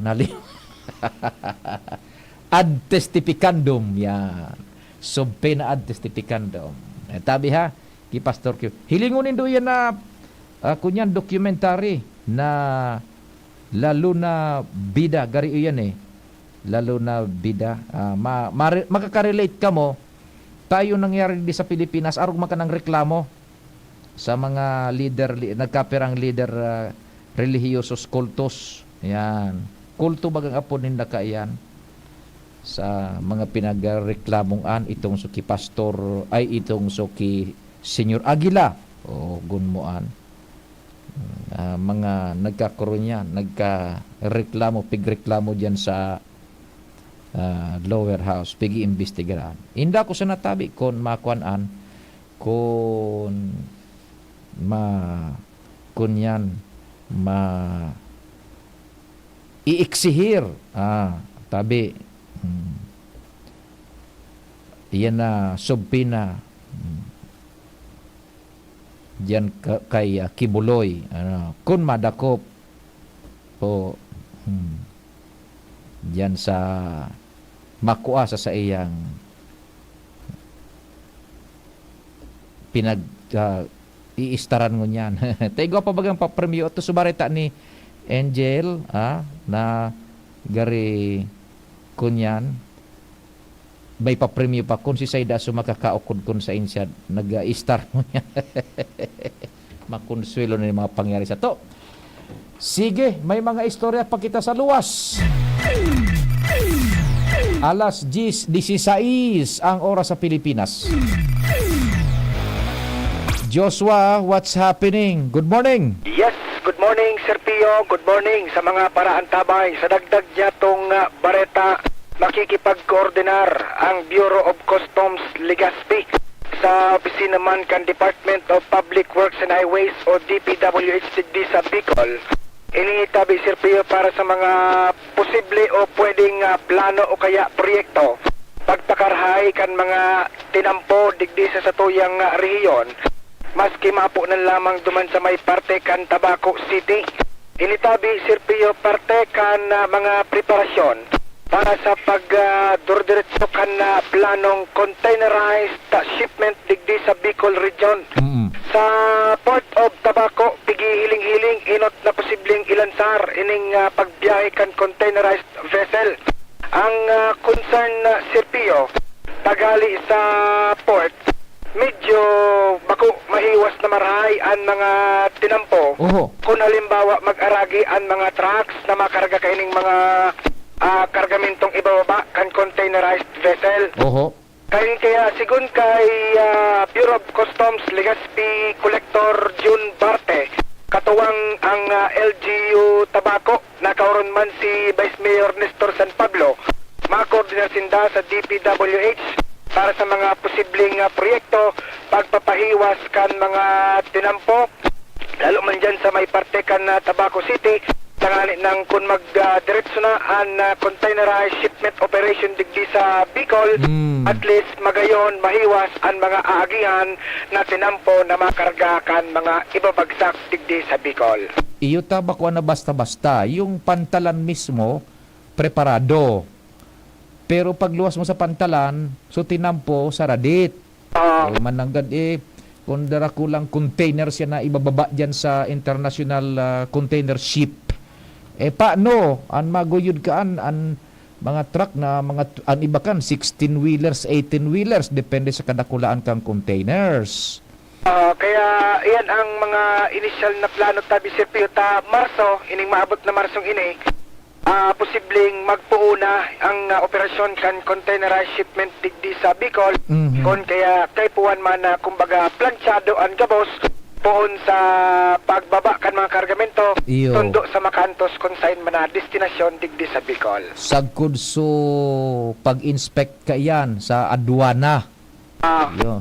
Ad testificandum yan. Subpena ad testificandum. Tabi ha, ki Pastor Q. Hilingunin do yan na kunyan documentary na lalo na bida gari yan lalo na bida makaka-relate ka mo tayo nangyari di sa Pilipinas arog makanang reklamo sa mga leader nagkaperang leader religyosos kultos yan kulto bagang apon ninda ka yan sa mga pinagreklamong itong suki pastor ay itong suki Senyor Aguila o gunmoan mga nagkakaroon yan pigreklamo dyan sa lower house pigi-imbestigaran inda ko sa natabi kon makuanan kon yan iiksihir tabi yan na subpina diyan kay Kibuloy kun madakop po diyan sa makuha sa iyang iistaran mo niyan taygo pa bagang papremyo to subarita ni Angel na gari kunyan may papremyo pa kung si Sayda sumakakaukod kun sa insya nag-star mo niya makonsuelo na yung mga pangyari sa to. Sige, may mga istorya pa kita sa luwas. Alas 10:16 ang oras sa Pilipinas. Joshua, what's happening? Good morning. Yes, good morning Sir Pio. Good morning sa mga paraan tabay. Sa dagdag niya tong Bareta, makikipag-coordinar ang Bureau of Customs Legazpi sa opisina man kan Department of Public Works and Highways o DPWH sa Bicol. Initabi Sir Pio para sa mga posible o pwedeng plano o kaya proyekto. Pagpakarhay kan mga tinampo digdi sa satuyang rehiyon, maski mapo na lamang duman sa may parte kan Tabaco City. Initabi Sir Pio parte kan mga preparasyon para sa pag-durdiretso kan planong containerized shipment digdi sa Bicol Region. Sa Port of Tabaco, pigihiling-hiling inot na posibleng ilansar ining pagbiyahe kan containerized vessel. Ang concern Sir Pio, tagali sa port, medyo bako mahiwas na marahay ang mga tinampo. Kung halimbawa mag-aragi ang mga trucks na makarga kaining mga kargamentong ibababa kan containerized vessel. Kaya sigun kay Bureau of Customs Legazpi Collector June Barte, katuwang ang LGU Tabaco, nakauron man si Vice Mayor Nestor San Pablo, makoordinar sinda sa DPWH para sa mga posibleng proyekto pagpapahiwas kan mga tinampo, lalo man dyan sa may parte kan Tabaco City, tangali ng kung mag-diretso na ang containerized shipment operation digdi sa Bicol, at least magayon mahiwas ang mga aagihan na tinampo na makarga kan mga ibabagsak digdi sa Bicol. Iyo tabako na basta-basta, yung pantalan mismo preparado. Pero pagluwas mo sa pantalan, so tinampo saradit. Mananggad kung dara kulang container siya na ibababa dyan sa international container ship. Paano an maguyod kaan an mga truck na mga an iba kan 16-wheelers, 18-wheelers depende sa kadakulaan kang containers. Kaya yan ang mga initial na plano tabi Sir Pio ta Marso, ining maabot na Marsong ini. Posibleng magpuuna ang operasyon kan containerized shipment digdi sa Bicol. Kon kaya kay puwan man na kumbaga planchado ang gabos poon sa pagbaba kan mga kargamento tundo sa Macantos consignment na destinasyon digdi sa Bicol. Sagkod so pag-inspect ka yan sa aduana.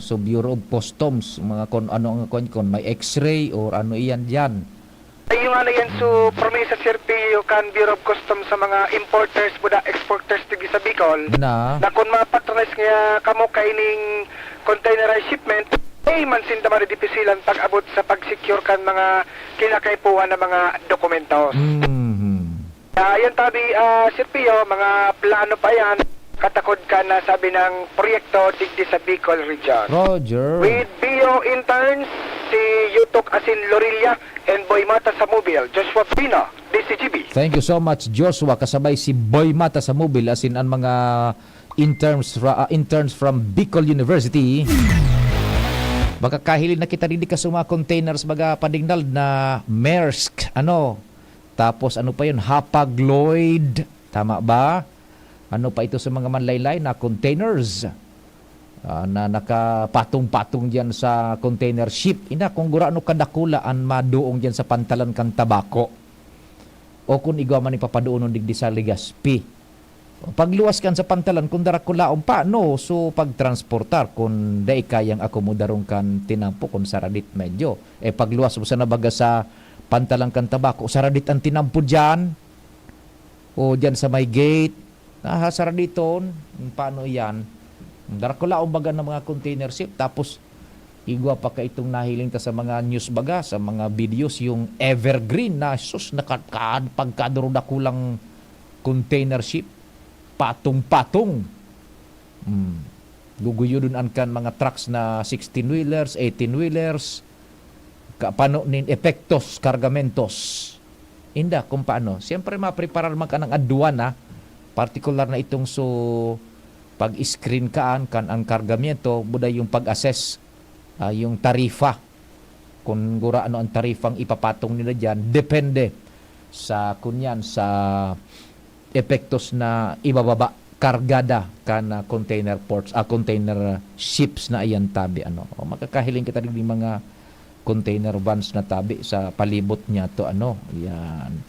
So Bureau of Customs, mga kon ano kon may x-ray or ano iyan diyan. Ay yung ano yan so promesa Sir Pio kan Bureau of Customs sa mga importers buda exporters digdi sa Bicol. Na kun mapatronize nga kamo kaining containerized shipment, ay man sinda maridipisilan pag-abot sa pag-secure kan mga kinakaipuan na mga dokumentos. Yan tabi, Sir Pio, mga plano pa yan, katakod ka na sabi ng proyekto digdi sa Bicol Region. Roger. With BO interns, si Yutok Asin Lorilla and Boy Mata sa Mobile, Joshua Pino, DCGB. Thank you so much, Joshua. Kasabay si Boy Mata sa Mobile, as in ang mga interns from Bicol University. Baka kahilin na kita rin ka sa mga containers baga padingnal na Maersk, tapos ano pa yun, Hapag-Lloyd, tama ba? Ano pa ito sa mga manlaylay na containers na nakapatong-patong dyan sa container ship. Ina, kung gura ano kadakulaan maduong dyan sa pantalan kang tabako. O kung igwa man ipapadoon ng digdi sa Legazpi. Pagluwas kan sa pantalan kung darakulaon pa, no? So pagtransportar kung dai kayang akomodarong kan tinampo kung saradit medyo. Pagluwas mo sa nabaga sa pantalan kan tabako, saradit ang tinampo dyan. O dyan sa may gate. Saraditon. Paano yan? Darakulaon baga ng mga container ship. Tapos igwa pa ka itong nahiling ta sa mga news baga, sa mga videos, yung evergreen na sus pagkadroda kulang container ship. Patong-patong. Guguyudon an kan mga trucks na 16-wheelers, 18-wheelers, kapano nin epektos, kargamentos. Inda kung paano. Siyempre mapreparar man ka ng aduana, partikular na itong pag-screen kaan kan ang kargamento, buday yung pag-assess, yung tarifa. Kung gura ano ang tarifang ipapatong nila dyan, depende sa kunyan, sa epektos na ibababa kargada kana container ports, container ships na ayan tabi makakahiling kita rin mga container vans na tabi sa palibot niya to yan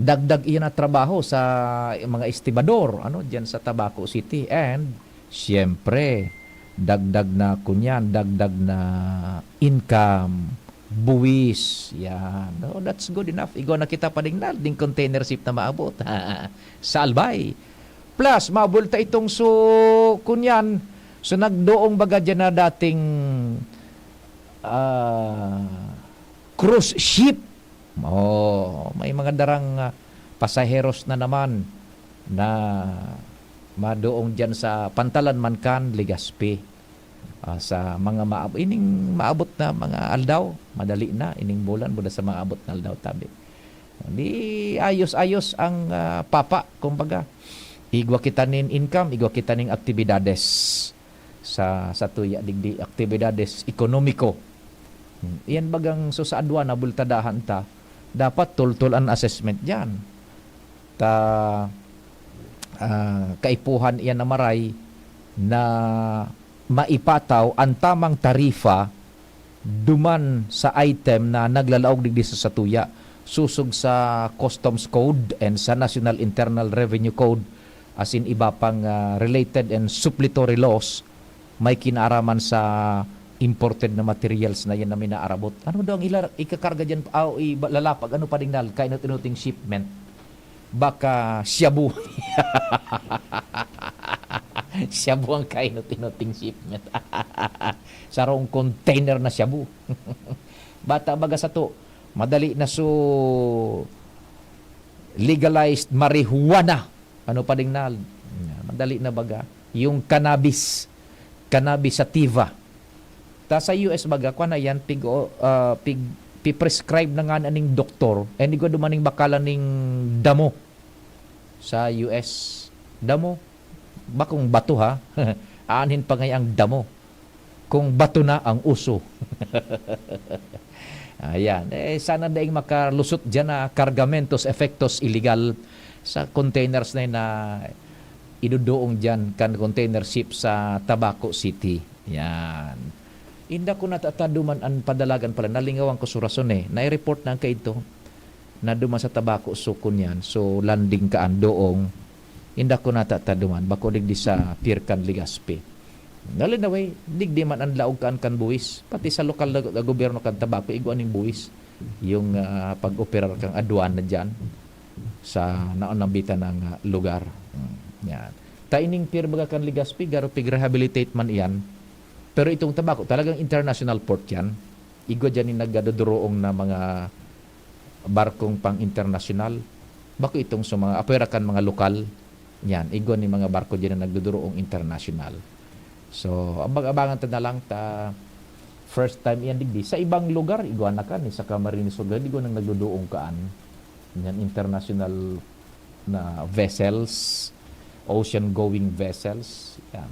dagdag iyan na trabaho sa mga estibador diyan sa Tabaco City, and siyempre dagdag na kunyan, dagdag na income, buwis. Yan. No, that's good enough. Igo na kita padingnal ding container ship na maabot. Sa Albay. Plus, mabulta itong kunyan. So, nagdoong baga dyan na dating cruise ship. May mga darang pasaheros na naman na madoong dyan sa pantalan man kan Legazpi. Sa mga maabot na mga aldaw, madali na ining bulan buda sa maabot na aldaw tabi. Di ayos-ayos ang papa, kumbaga. Igwa kita nin income, igwa kita ning aktibidades sa tuya digdi aktibidades ekonomiko. Iyan bagang sa adwa na bultadahan ta, dapat tultul an assessment diyan. Kaipuhan iyan na maray na maipataw ang tamang tarifa duman sa item na naglalaog digdi sa satuya, susog sa Customs Code and sa National Internal Revenue Code, as in iba pang related and suppletory laws, may kinaaraman sa imported na materials na yan na minaarabot. Ano daw ang ikakarga dyan, lalapag, ano pa dingnal, kainot-inuting shipment, baka shabu. Shabu ang kainot-inuting shipment. Sarong container na shabu. Bata baga sa to, madali na legalized marijuana. Ano pa dingnal? Madali na baga. Yung cannabis sativa. Ta sa US baga, kwa na yan, prescribe na nga aning doktor, and igo dumaning bakalan ning damo sa US. Damo? Bakong bato ha? Aanhin pa ngay ang damo. Kung bato na ang uso. Ayan. Sana daing makalusot dyan na kargamentos, efektos illegal sa containers na idudoong dyan kan container ship sa Tabaco City. Yan. Inda ko natataduman ang padalagan pala. Nalingawan ko surason Nai-report na kayo na duman sa Tabaco Sukun yan. So, landing kaan doong. Inda ko natataduman. Bako digdi sa Pirkan Legazpi. Nalinaway, digdi man ang laog kaan kan buwis. Pati sa lokal na gobyerno kan Tabaco, iguan yung buwis. Yung pag-operar kang aduan na dyan sa naunambitan ng lugar. Yan. Taining pirbaga kan Legazpi, garo pig-rehabilitate man iyan. Pero itong tabako, talagang international port yan. Igo dyan yung nagdaduroong na mga barkong pang international. Bako itong sa mga aperakan mga lokal. Yan, igo ni mga barko dyan na nagduduroong international. So, abang-abangan ta na lang ta first time yan digdi. Sa ibang lugar, igo na kan, sa Camarines Sur, igo nang nagduduong kaan. Yan, international na vessels, ocean-going vessels. Yan.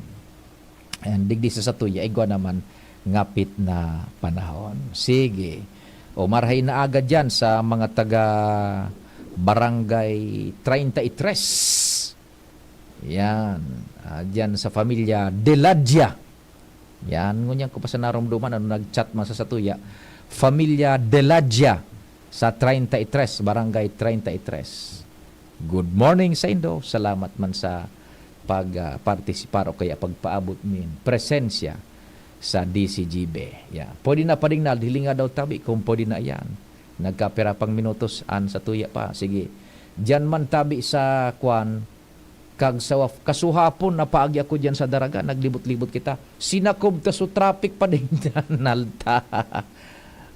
And digdi sa Satuya, igo naman ngapit na panahon. Sige. O marhay na agad dyan sa mga taga Barangay 33. Yan. Dyan sa pamilya Deladja. Yan. Ngunyan ko pa sa narumduman, nag-chat man sa Satuya. Familia Deladja sa 33, Barangay 33. Good morning sa Indo. Salamat man sa pag-partisipar o kaya pagpaabot min presensya sa DCGB. Yeah. Pwede na pa rin na, hilinga daw tabi kung pwede na yan. Nagkapira pang minutos an sa tuya pa. Sige. Diyan man tabi sa kwan, kag sa kasuhapon na paagi ako diyan sa daraga, naglibot-libot kita. Sinakob ta so traffic pa din dyan, nalta.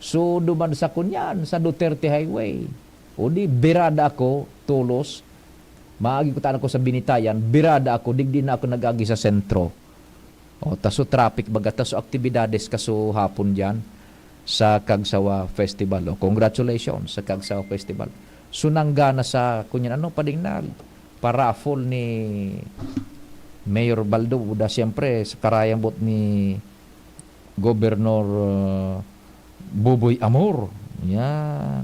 So duman sa kunyan, sa Duterte Highway. O di, birada ako, tulos. Maagi ko taan ako sa Binitayan, birada ako, digdi na ako nag-agi sa sentro. O, taso traffic baga, taso aktibidades kaso hapon dyan sa Kagsawa Festival. O, congratulations sa Kagsawa Festival. Sunangga na sa, kunyan, ano pa ding na, paraffol ni Mayor Baldo. Uda siyempre, sa karayambot ni Gobernador Buboy Amor. Yan.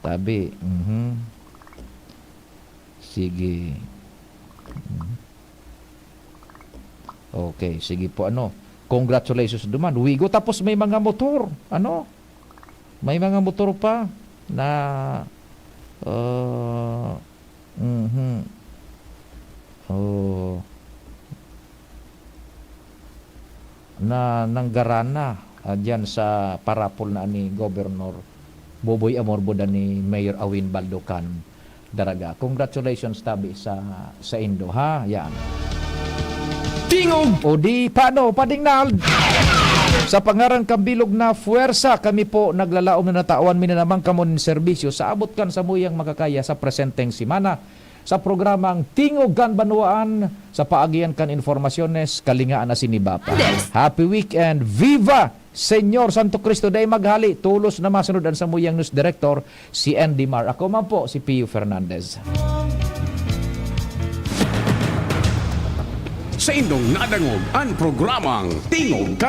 Tabi. Sige. Okay, sige po congratulations duman. Wigo tapos may mga motor. May mga motor pa na na nanggarana diyan sa parapol na ni Governor Boboy Amor boda ni Mayor Awin Baldocan Daraga. Congratulations tabi sa Indo ha. Yan. Tingog! O di, paano? Padingnal! Sa pangarang kambilog na fuwersa, kami po naglalaom na natawan minanamang kamon serbisyo sa abot kan sa muyang makakaya sa presenteng simana sa programang Tingog kan Banwaan sa paagian kan informasyones kalingaan na sinibapa. Happy weekend! Viva! Senyor Santo Cristo day maghali. Tulos na masunodan sa muyang news director si Andy Mar. Ako man po si Pio Fernandez. Sa inyong nadangog ang programang Tingog